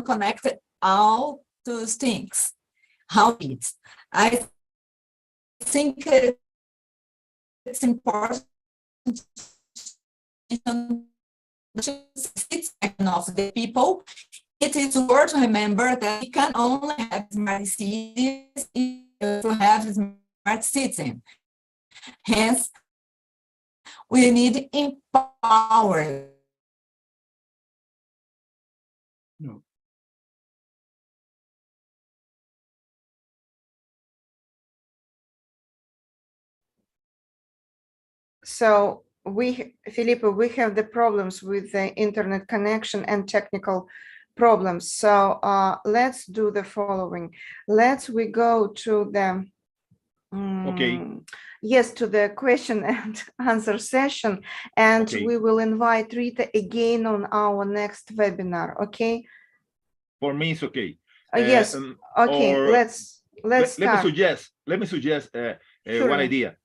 connect all those things. How it's. I think it's important of the people. It is worth to remember that we can only have smart cities to have smart citizens. Hence, we need empower. No. So Filippo, we have the problems with the internet connection and technical problems. So let's do the following. We go to the yes, to the question and answer session, and we will invite Rita again on our next webinar. Okay. For me, it's okay. Yes. Okay. Let's start. Let me suggest one idea.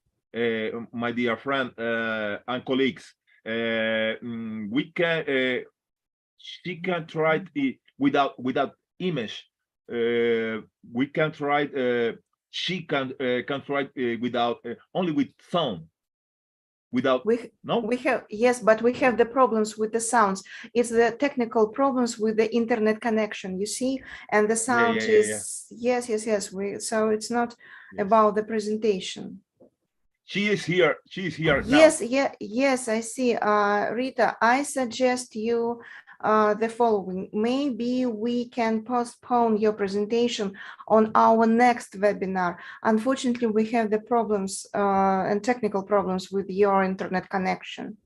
My dear friend and colleagues, we can she can try it without image. We can try. She can try without only with sound. Without we have, yes, but we have the problems with the sounds. It's the technical problems with the internet connection, you see, and the sound is yes. So it's not about the presentation. She is here yes now. Yes, I see. Rita, I suggest you the following. Maybe we can postpone your presentation on our next webinar. Unfortunately, we have the problems and technical problems with your internet connection.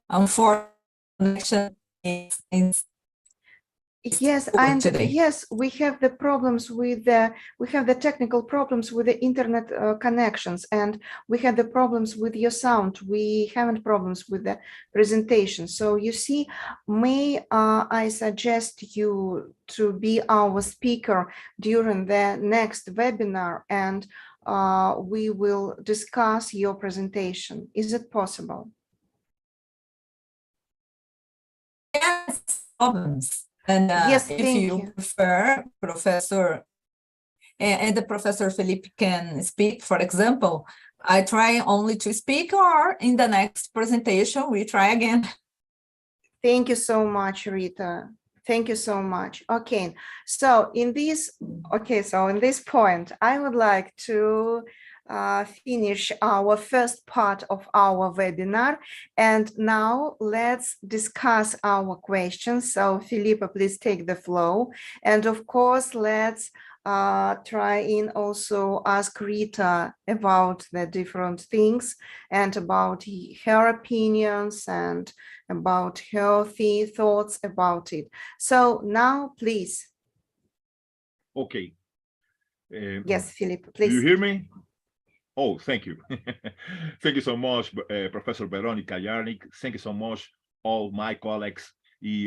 Unfortunately, yes, yes, we have the problems with the technical problems with the internet connections, and we have the problems with your sound. We haven't problems with the presentation. So you see, may I suggest you to be our speaker during the next webinar, and we will discuss your presentation. Is it possible? Yes, problems. And yes, if you prefer, Professor, and the Professor Felipe can speak, for example, I try only to speak, or in the next presentation, we try again. Thank you so much, Rita. Thank you so much. Okay, so in this point, I would like to finish our first part of our webinar, and now let's discuss our questions. So Filippo, please take the floor, and of course let's try in also ask Rita about the different things and about her opinions and about healthy thoughts about it. So now, please. Okay. Yes, Philip, please. Do you hear me? Oh, thank you. Thank you so much, Professor Veronica Yarnik. Thank you so much, all my colleagues.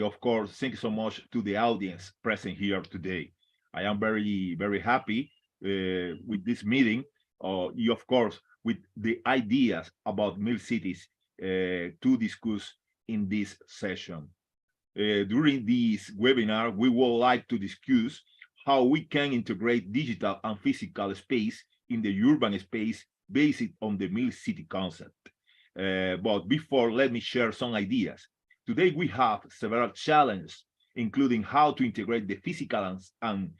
Of course, thank you so much to the audience present here today. I am very, very happy with this meeting. Of course, with the ideas about mill cities to discuss in this session. During this webinar, we would like to discuss how we can integrate digital and physical space in the urban space based on the mill city concept. But before, let me share some ideas. Today, we have several challenges, including how to integrate the physical and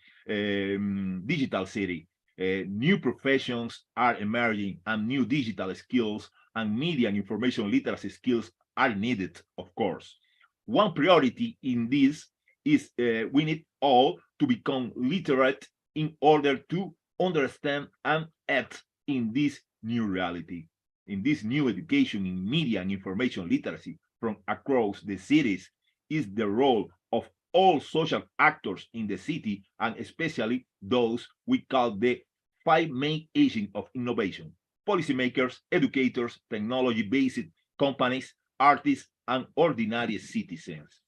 digital city. New professions are emerging, and new digital skills and media and information literacy skills are needed, of course. One priority in this is we need all to become literate in order to understand and act in this new reality, in this new education in media and information literacy from across the cities is the role of all social actors in the city, and especially those we call the five main agents of innovation: policymakers, educators, technology-based companies, artists, and ordinary citizens.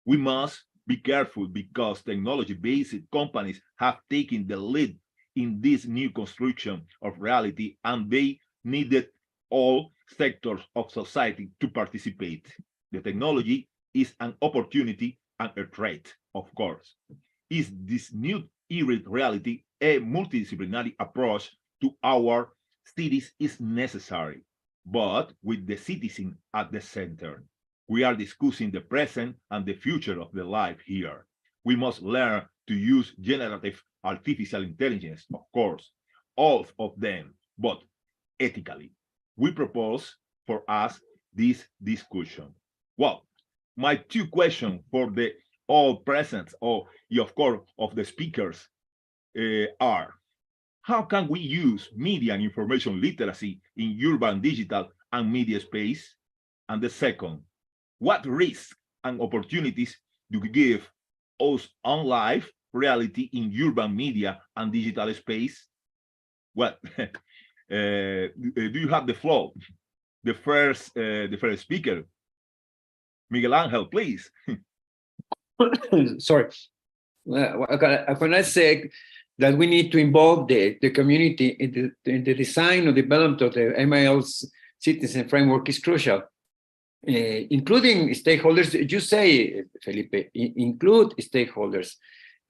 We must be careful because technology-based companies have taken the lead in this new construction of reality, and they needed all sectors of society to participate. The technology is an opportunity and a threat, of course. Is this new era reality a multidisciplinary approach to our cities is necessary, but with the citizen at the center. We are discussing the present and the future of the life here. We must learn to use generative artificial intelligence, of course, all of them, but ethically. We propose for us this discussion. Well, my two questions for the all present, or of course, of the speakers are: how can we use media and information literacy in urban digital and media space? And the second, what risks and opportunities do we give us OnLife reality in urban media and digital space? Well, do you have the floor? The first speaker, Miguel Angel, please. Sorry. When I say that we need to involve the community in the design or development of the MIL's citizen framework is crucial. Including stakeholders, you say, Felipe, include stakeholders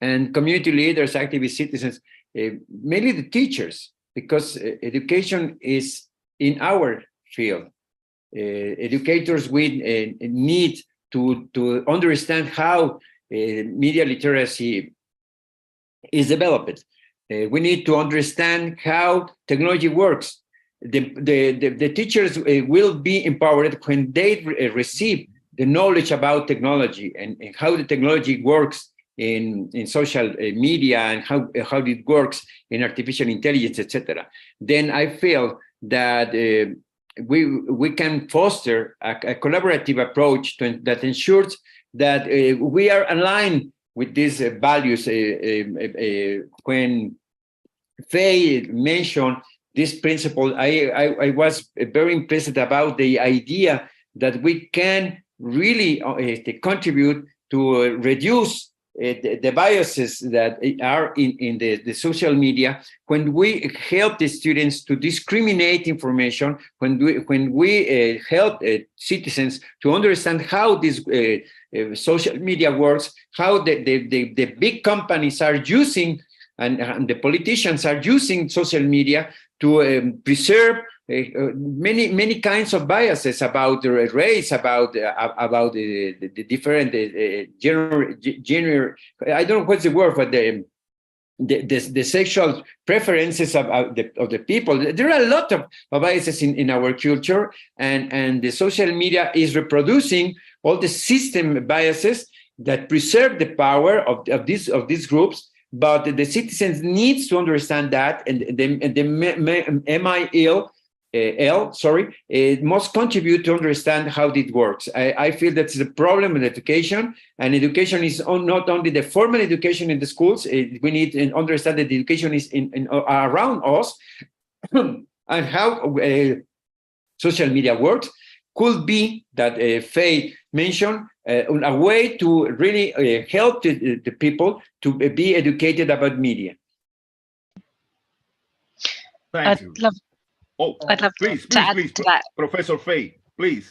and community leaders, activist citizens, mainly the teachers, because education is in our field. Educators we need to understand how media literacy is developed. We need to understand how technology works. The teachers will be empowered when they receive the knowledge about technology and how the technology works in social media and how it works in artificial intelligence, etc. Then I feel that we can foster a collaborative approach that ensures that we are aligned with these values. When Faye mentioned this principle, I was very impressed about the idea that we can really contribute to reduce the biases that are in the social media when we help the students to discriminate information, when we help citizens to understand how this social media works, how the big companies are using and the politicians are using social media to preserve many kinds of biases about race, about the different gender. I don't know what's the word, but the sexual preferences of the people. There are a lot of biases in our culture, and the social media is reproducing all the system biases that preserve the power of these groups. But the citizens needs to understand that, and the MIL it must contribute to understand how it works. I feel that's the problem in education, and education is not only the formal education in the schools. We need to understand that education is in around us, and how social media works. Could be that Faye mentioned a way to really help the people to be educated about media. Thank you. I'd love please, to add to that. Professor Faye, please.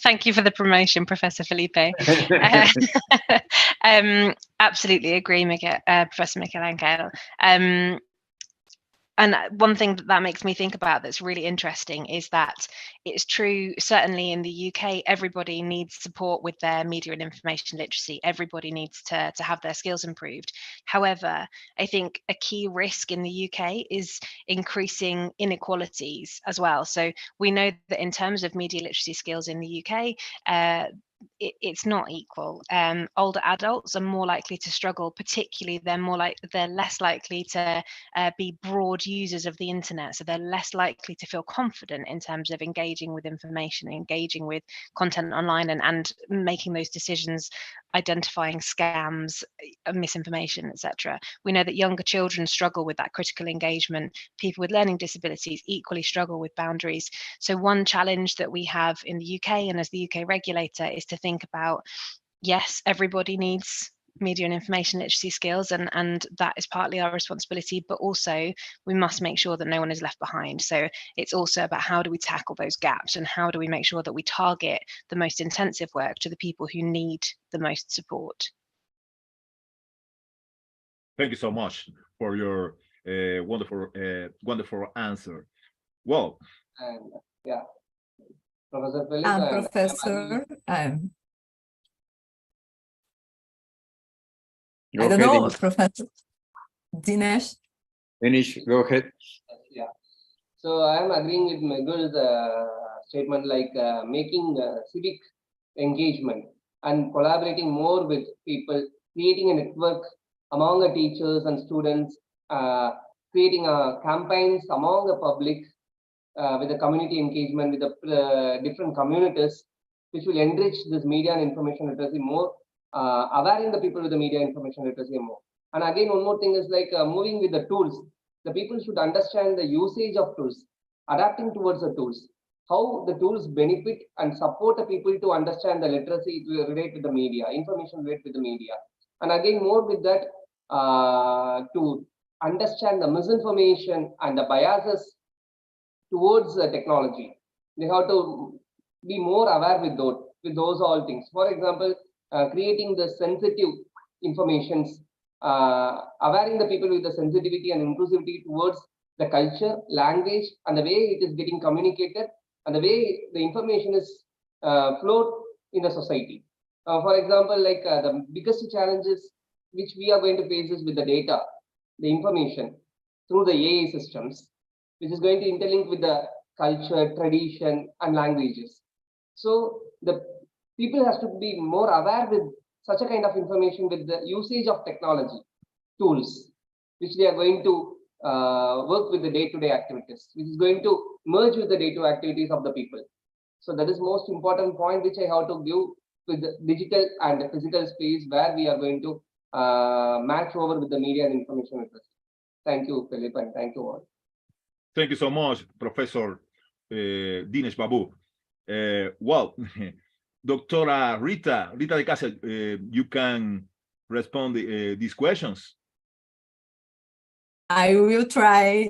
Thank you for the promotion, Professor Felipe. Absolutely agree, Professor Miguel Angel. And one thing that makes me think about that's really interesting is that it's true, certainly in the UK, everybody needs support with their media and information literacy. Everybody needs to have their skills improved. However, I think a key risk in the UK is increasing inequalities as well. So we know that in terms of media literacy skills in the UK, it's not equal. Older adults are more likely to struggle, particularly they're less likely to be broad users of the internet, so they're less likely to feel confident in terms of engaging with information, engaging with content online, and making those decisions, identifying scams, misinformation, etc. We know that younger children struggle with that critical engagement. People with learning disabilities equally struggle with boundaries. So one challenge that we have in the UK and as the UK regulator is to think about, yes, everybody needs media and information literacy skills, and that is partly our responsibility, but also we must make sure that no one is left behind. So it's also about how do we tackle those gaps, and how do we make sure that we target the most intensive work to the people who need the most support. Thank you so much for your wonderful answer. Well, And yeah, Professor Philip. Professor, Go I don't ahead, know, Professor Dinesh. Finish. Go ahead. Yeah. So I am agreeing with Megul's statement, like making civic engagement and collaborating more with people, creating a network among the teachers and students, creating campaigns among the public with the community engagement with the different communities, which will enrich this media and information literacy more, awareing the people with the media information literacy more. And again, one more thing is like moving with the tools. The people should understand the usage of tools, adapting towards the tools, how the tools benefit and support the people to understand the literacy related with the media, information related with the media. And again, more with that, to understand the misinformation and the biases towards the technology. They have to be more aware with those all things. For example, creating the sensitive informations, awareing the people with the sensitivity and inclusivity towards the culture, language, and the way it is getting communicated, and the way the information is flowed in the society. For example, like the biggest challenges which we are going to face is with the data, the information through the AI systems, which is going to interlink with the culture, tradition, and languages. So the people has to be more aware with such a kind of information with the usage of technology tools, which they are going to work with the day-to-day activities, which is going to merge with the day-to-day activities of the people. So that is most important point which I have to give with the digital and the physical space where we are going to match over with the media and information literacy. Thank you, Philip, and thank you all. thank you so much, Professor Dinesh Babu. Well, Doctora Rita de Casa, you can respond these questions. I will try.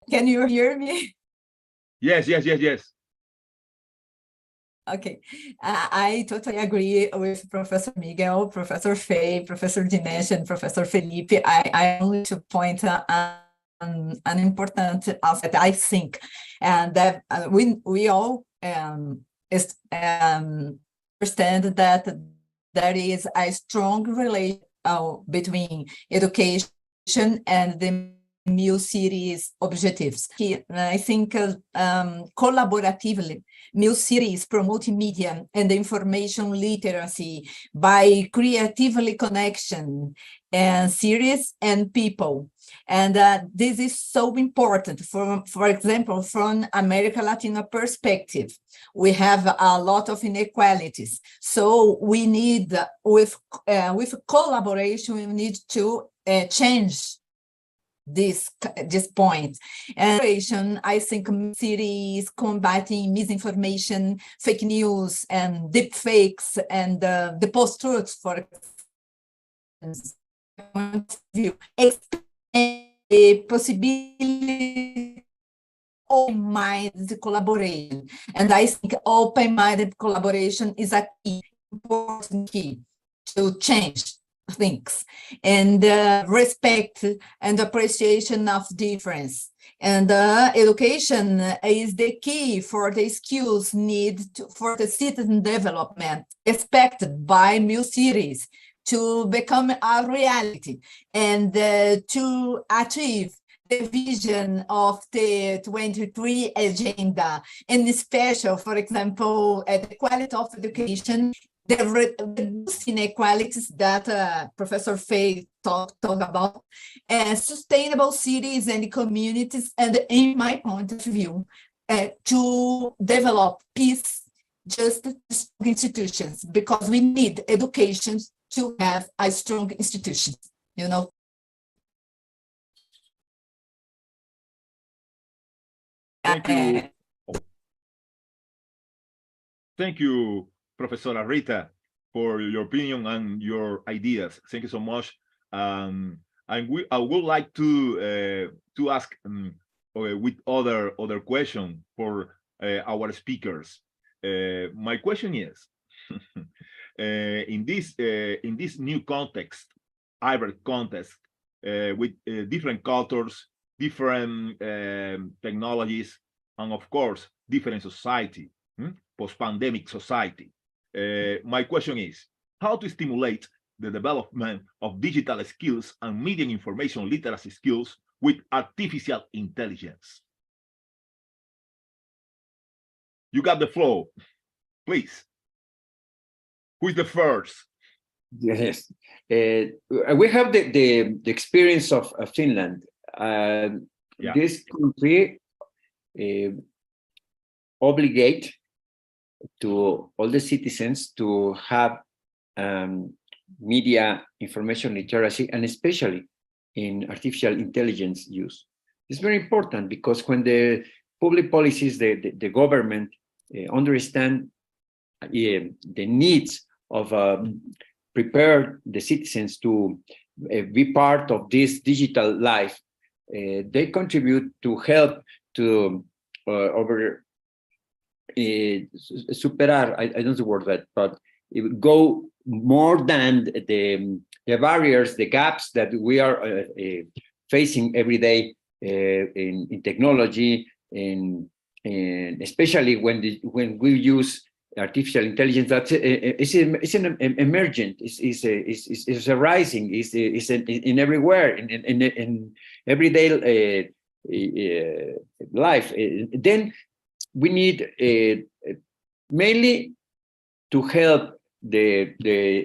Can you hear me? Yes. Okay, I totally agree with Professor Miguel, Professor Faye, Professor Dinesh, and Professor Felipe. I only to point an important aspect, I think, and that we all understand that there is a strong relation between education and the MUCITY's objectives. I think collaboratively, MUCITY's promoting media and information literacy by creatively connection and cities and people. And this is so important. For example, from America Latina perspective, we have a lot of inequalities. So we need, with collaboration, we need to change this point. And I think cities combating misinformation, fake news, and deep fakes, and the post-truths, for view, a possibility open-minded collaboration. And I think open-minded collaboration is a key, important key to change things, and respect and appreciation of difference. And education is the key for the skills needed for the citizen development expected by MUCITYs to become a reality, and to achieve the vision of the 23 agenda, and special, for example, the quality of education the reduced inequalities that Professor Fay talked about, and sustainable cities and communities, and in my point of view, to develop peace, justice institutions, because we need education to have a strong institution, you know. Thank you. Thank you, Professora Rita, for your opinion and your ideas. Thank you so much. And I would like to ask with other question for our speakers. My question is, in this new context, hybrid context, with different cultures, different technologies, and of course, different society, post-pandemic society. My question is, how to stimulate the development of digital skills and media information literacy skills with artificial intelligence? You got the floor, please. Who is the first? Yes, we have the experience of Finland. Yeah. This country obligate to all the citizens to have media information literacy, and especially in artificial intelligence use. It's very important because when the public policies, the government understand the needs of prepare the citizens to be part of this digital life, they contribute to help to superar, I don't know the word that, but it go more than the barriers, the gaps that we are facing every day in technology, and especially when we use artificial intelligence. That is an emergent, is arising, is in everywhere, in everyday life. Then we need mainly to help the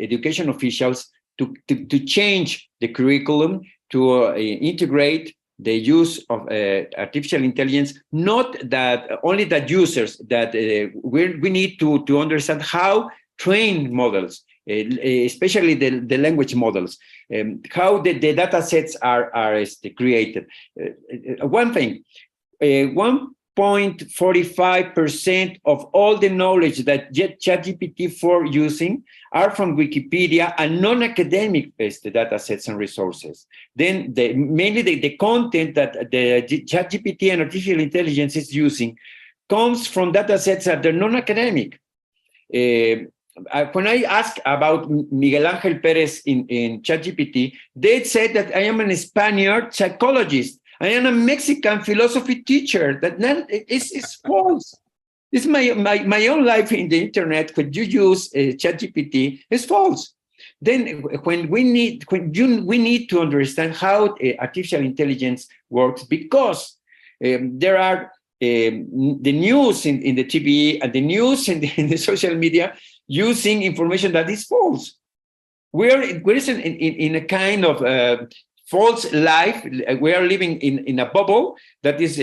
education officials to change the curriculum, to integrate the use of artificial intelligence, not that only that users, that we need to understand how train models, especially the language models, how the data sets are created. One thing, 1.45% of all the knowledge that ChatGPT-4 using are from Wikipedia and non-academic data sets and resources. Then mainly the content that the ChatGPT and artificial intelligence is using comes from data sets that are non-academic. When I asked about Miguel Ángel Pérez in ChatGPT, they said that I am a Spaniard psychologist. I am a Mexican philosophy teacher. That is false. It's my own life in the internet. When you use ChatGPT, it's false. Then we need to understand how artificial intelligence works, because there are the news in the TV and the news in the social media using information that is false. We're in a kind of false life. We are living in a bubble that is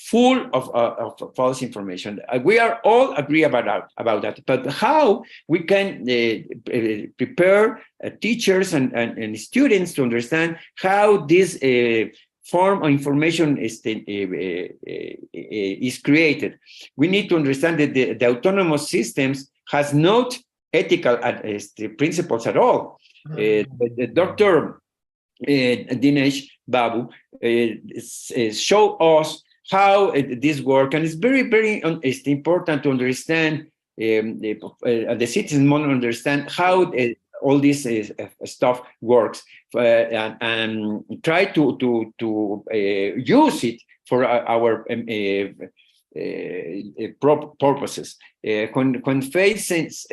full of false information. We are all agree about that. But how we can prepare teachers and students to understand how this form of information is created? We need to understand that the autonomous systems has not ethical principles at all. Dr. Dinesh Babu show us how this works, and it's very important to understand. The citizens want to understand how all this stuff works, and try to use it for our purposes. When faces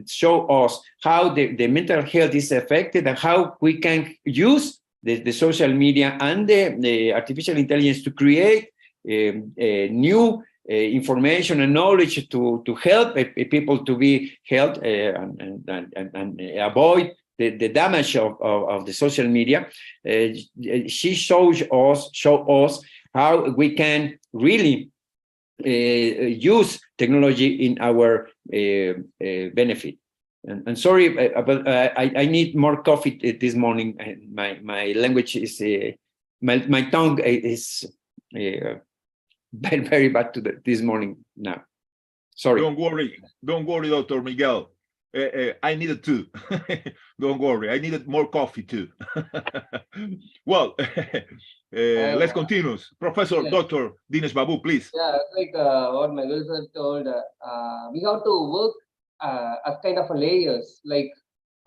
show us how the mental health is affected, and how we can use the social media and the artificial intelligence to create new information and knowledge to help people to be health and avoid the damage of the social media. She show us how we can really use technology in our benefit. And sorry, but I need more coffee this morning. My language is my tongue is very, very bad this morning now. Sorry. Don't worry, Dr. Miguel. I needed two. Don't worry, I needed more coffee too. Well, let's continue. Professor Dr. Dinesh Babu, please. Yeah, like what Miguel sir told, we have to work as kind of layers, like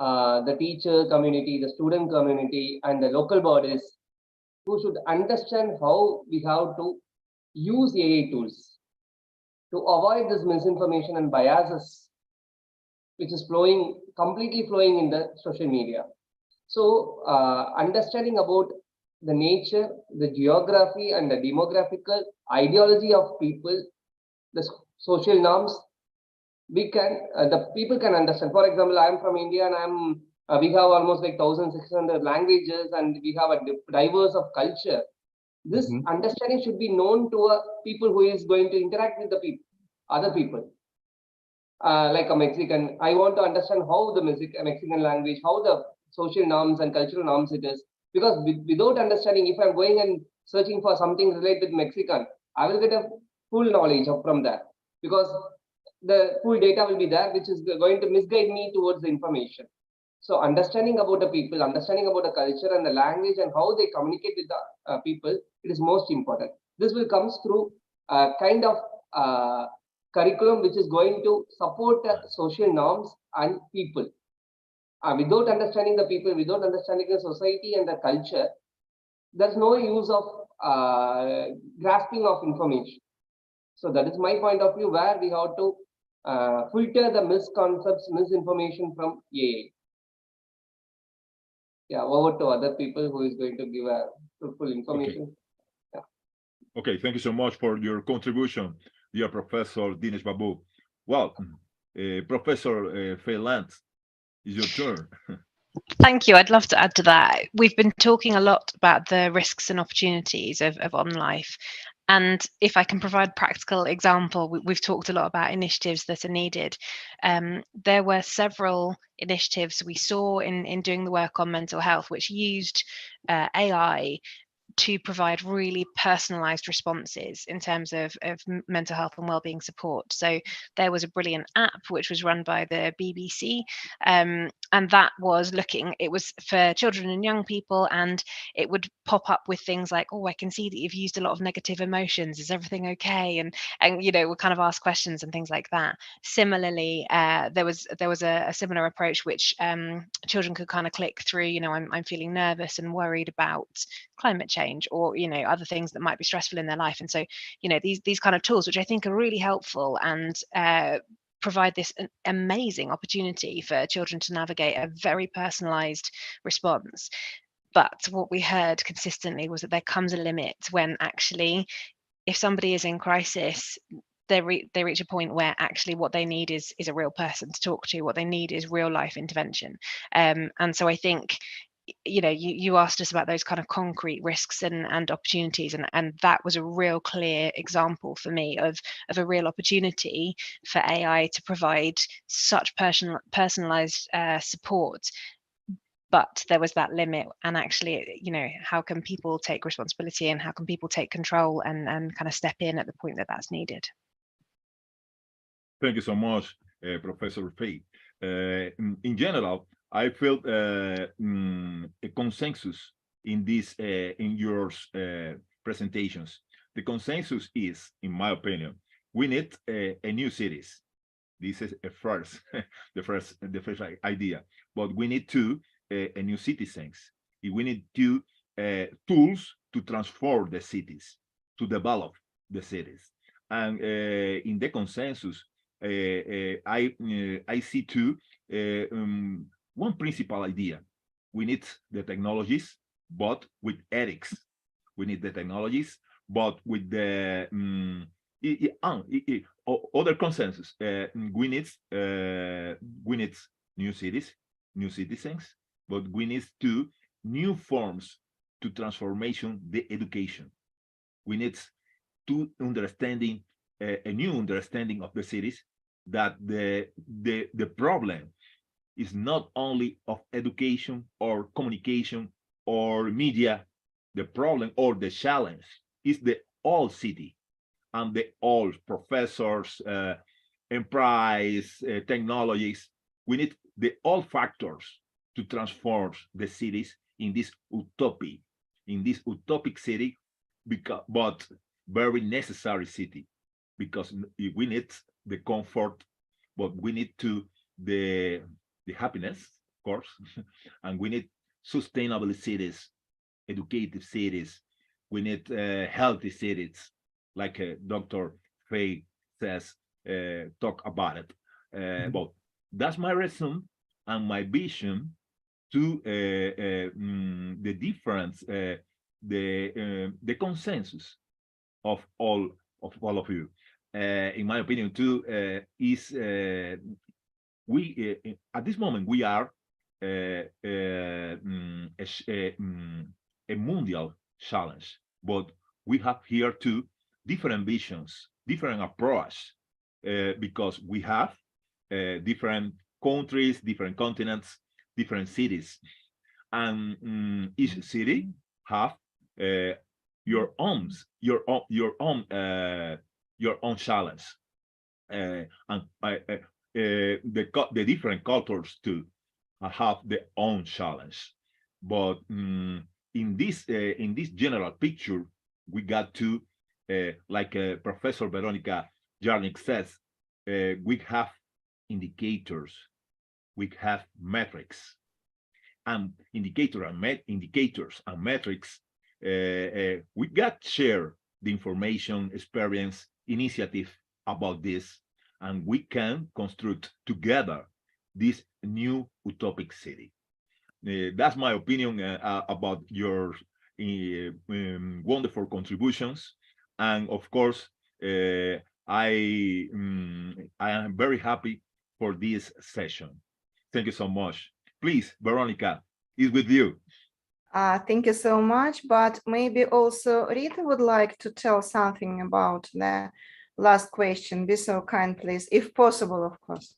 the teacher community, the student community, and the local bodies who should understand how we have to use AI tools to avoid this misinformation and biases, which is completely flowing in the social media. So understanding about the nature, the geography, and the demographical ideology of people, the social norms, the people can understand. For example, I am from India, and we have almost like 1,600 languages, and we have a diverse of culture. This understanding should be known to people who is going to interact with the other people. Like a Mexican, I want to understand how the Mexican language, how the social norms and cultural norms it is. Because without understanding, if I'm going and searching for something related to Mexican, I will get a full knowledge from that. Because the full data will be there, which is going to misguide me towards the information. So understanding about the people, understanding about the culture and the language and how they communicate with the people, it is most important. This will come through a kind of curriculum which is going to support social norms and people. Without understanding the people, without understanding the society and the culture, there's no use of grasping of information. So that is my point of view, where we have to filter the misconceptions, misinformation from AI. Yeah, over to other people who is going to give a fruitful information. Okay. Yeah. Okay, thank you so much for your contribution, dear Professor Dinesh Babu. Well, Professor Feyland, it's your turn. Thank you. I'd love to add to that. We've been talking a lot about the risks and opportunities of OnLife. And if I can provide a practical example, we've talked a lot about initiatives that are needed. There were several initiatives we saw in doing the work on mental health, which used AI to provide really personalized responses in terms of mental health and wellbeing support. So there was a brilliant app which was run by the BBC, and that was it was for children and young people, and it would pop up with things like, oh, I can see that you've used a lot of negative emotions, is everything okay? And you know, we'll kind of ask questions and things like that. Similarly, there was a similar approach which children could kind of click through, you know, I'm feeling nervous and worried about climate change, or you know, other things that might be stressful in their life. And so, you know, these kind of tools, which I think are really helpful and provide this amazing opportunity for children to navigate a very personalized response. But what we heard consistently was that there comes a limit when actually, if somebody is in crisis, they reach a point where actually what they need is a real person to talk to. What they need is real life intervention. And so I think, you know, you asked us about those kind of concrete risks and opportunities, and that was a real clear example for me of a real opportunity for AI to provide such personalized support. But there was that limit, and actually, you know, how can people take responsibility and how can people take control and kind of step in at the point that that's needed? Thank you so much, Professor Fay. In general, I felt a consensus in your presentations. The consensus is, in my opinion, we need a new cities. This is a first, the first idea. But we need a new citizens. We need tools to transform the cities, to develop the cities. And in the consensus, I see two. One principal idea: we need the technologies, but with ethics. We need the technologies, but with the Other consensus. We need new cities, new citizens, but we need to new forms to transformation the education. We need to understanding a new understanding of the cities, that the problem is not only of education or communication or media. The problem or the challenge is the whole city and the all professors, enterprise, technologies. We need the all factors to transform the cities in this utopia, in this utopic city, but very necessary city, because we need the comfort, but we need to the happiness, of course, and we need sustainable cities, educative cities. We need healthy cities, like Dr. Fay says, talk about it. But that's my reason and my vision to the difference, the consensus of all of you. In my opinion, too, is we at this moment we are a mundial challenge, but we have here two different visions, different approach, because we have different countries, different continents, different cities, and each city have your own challenge, and the different cultures too have their own challenge. But in this general picture, we got to, like Professor Veronica Jarnik says, we have indicators, we have metrics, and indicators and metrics. We got share the information, experience, initiative about this, and we can construct together this new utopic city. That's my opinion about your wonderful contributions, and of course, I am very happy for this session. Thank you so much. Please, Veronica, is with you. Thank you so much, but maybe also Rita would like to tell something about the last question. Be so kind, please, if possible, of course.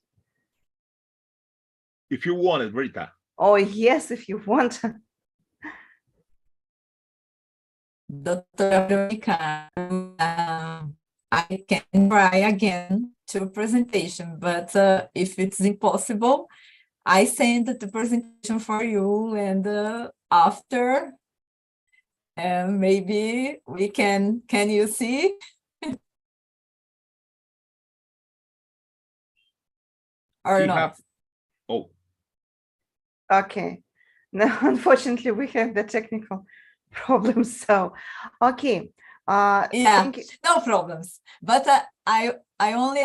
If you want it, Rita. Oh, yes, if you want. Dr. Veronica, I can try again to presentation, but if it's impossible, I send the presentation for you, and after, maybe we can you see? Or not? Oh. Okay. No, unfortunately, we have the technical problems. So, okay. Yeah, no problems. But I only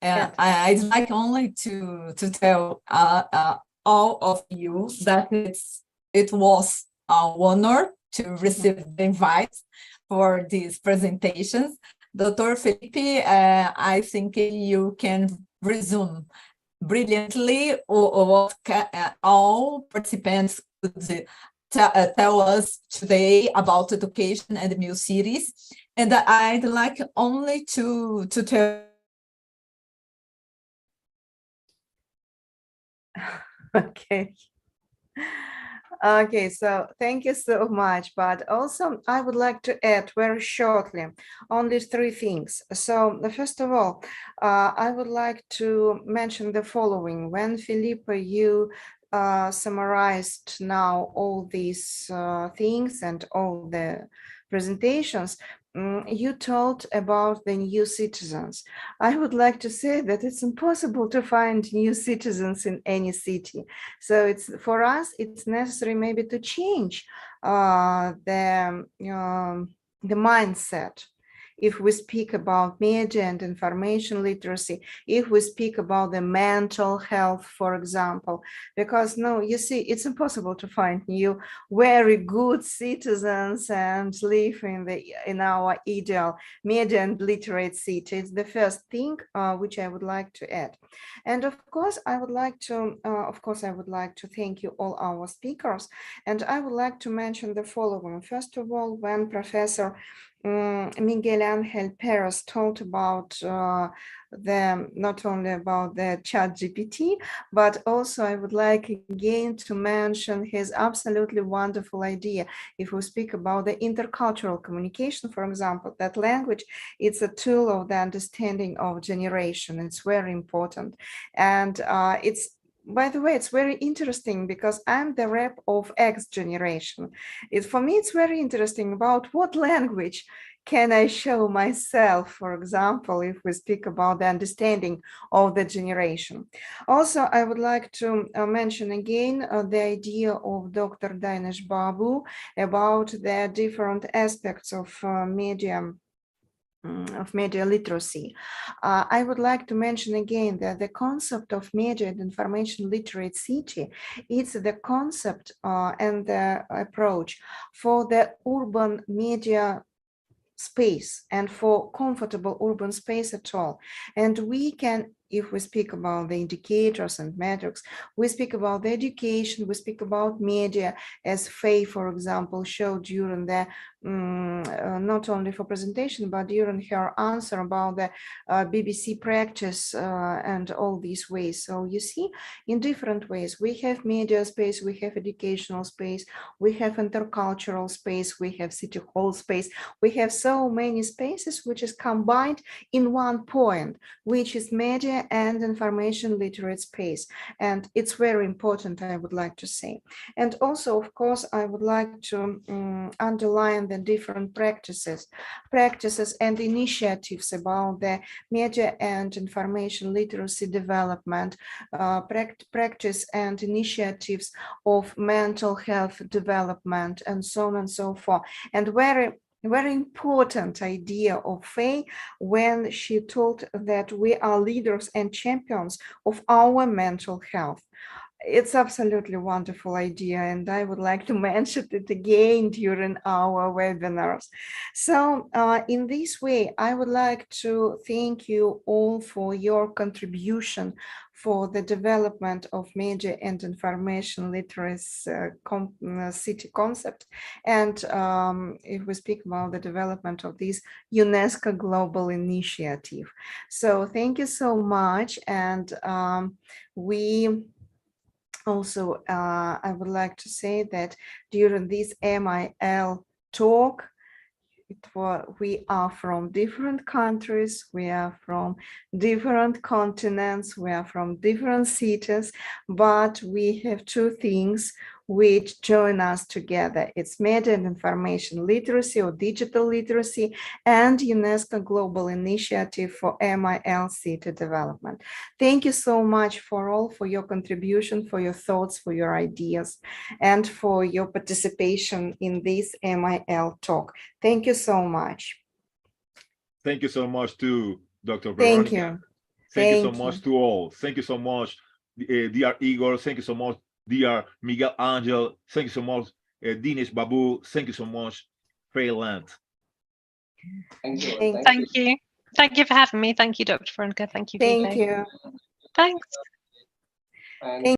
I'd like only to tell all of you that it was an honor to receive the invite for these presentations. Dr. Felipe, I think you can resume brilliantly what all participants could tell us today about education and new cities. And I'd like only to tell. Okay. Okay, so thank you so much. But also, I would like to add very shortly only three things. So, first of all, I would like to mention the following. When Felipe, you summarized now all these things and all the presentations, you told about the new citizens. I would like to say that it's impossible to find new citizens in any city. So it's for us, it's necessary maybe to change the mindset. if we speak about media and information literacy, if we speak about the mental health, for example, because no, you see, it's impossible to find new very good citizens and live in our ideal media and literate city. It's the first thing which I would like to add. And of course, I would like to thank you all our speakers. And I would like to mention the following. First of all, when Professor Miguel Angel Perez told about not only about the ChatGPT, but also I would like again to mention his absolutely wonderful idea. If we speak about the intercultural communication, for example, that language, it's a tool of the understanding of generation. It's very important. And by the way, it's very interesting because I'm the rep of X generation. For me, it's very interesting about what language can I show myself, for example, if we speak about the understanding of the generation. Also, I would like to mention again the idea of Dr. Dinesh Babu about the different aspects of media literacy. I would like to mention again that the concept of media and information literate city, it's the concept and the approach for the urban media space and for comfortable urban space at all. And we can, if we speak about the indicators and metrics, we speak about the education, we speak about media, as Faye, for example, showed during the, not only for presentation, but during her answer about the BBC practice and all these ways. So you see, in different ways, we have media space, we have educational space, we have intercultural space, we have city hall space, we have so many spaces which is combined in one point, which is media and information literate space. And it's very important, I would like to say. And also, of course, I would like to underline the different practices and initiatives about the media and information literacy development, practice and initiatives of mental health development, and so on and so forth. And very important idea of Faye when she told that we are leaders and champions of our mental health. It's absolutely wonderful idea, and I would like to mention it again during our webinars. So in this way, I would like to thank you all for your contribution for the development of media and information literacy city concept. And if we speak about the development of this UNESCO global initiative. So thank you so much. And we also, I would like to say that during this MIL talk, we are from different countries, we are from different continents, we are from different cities, but we have two things which join us together. It's media and information literacy or digital literacy and UNESCO Global Initiative for MIL City Development. Thank you so much for your contribution, for your thoughts, for your ideas, and for your participation in this MIL talk. Thank you so much. Thank you so much to Dr. Veronica. Thank you. Thank you so much to all. Thank you so much, dear Igor. Thank you so much, dear Miguel Angel. Thank you so much, Dinesh Babu. Thank you so much, Faye Land. Thank you. Thank you. Thank you for having me. Thank you, Dr. Veronica. Thank you, Thank Vijay. you. Thanks. And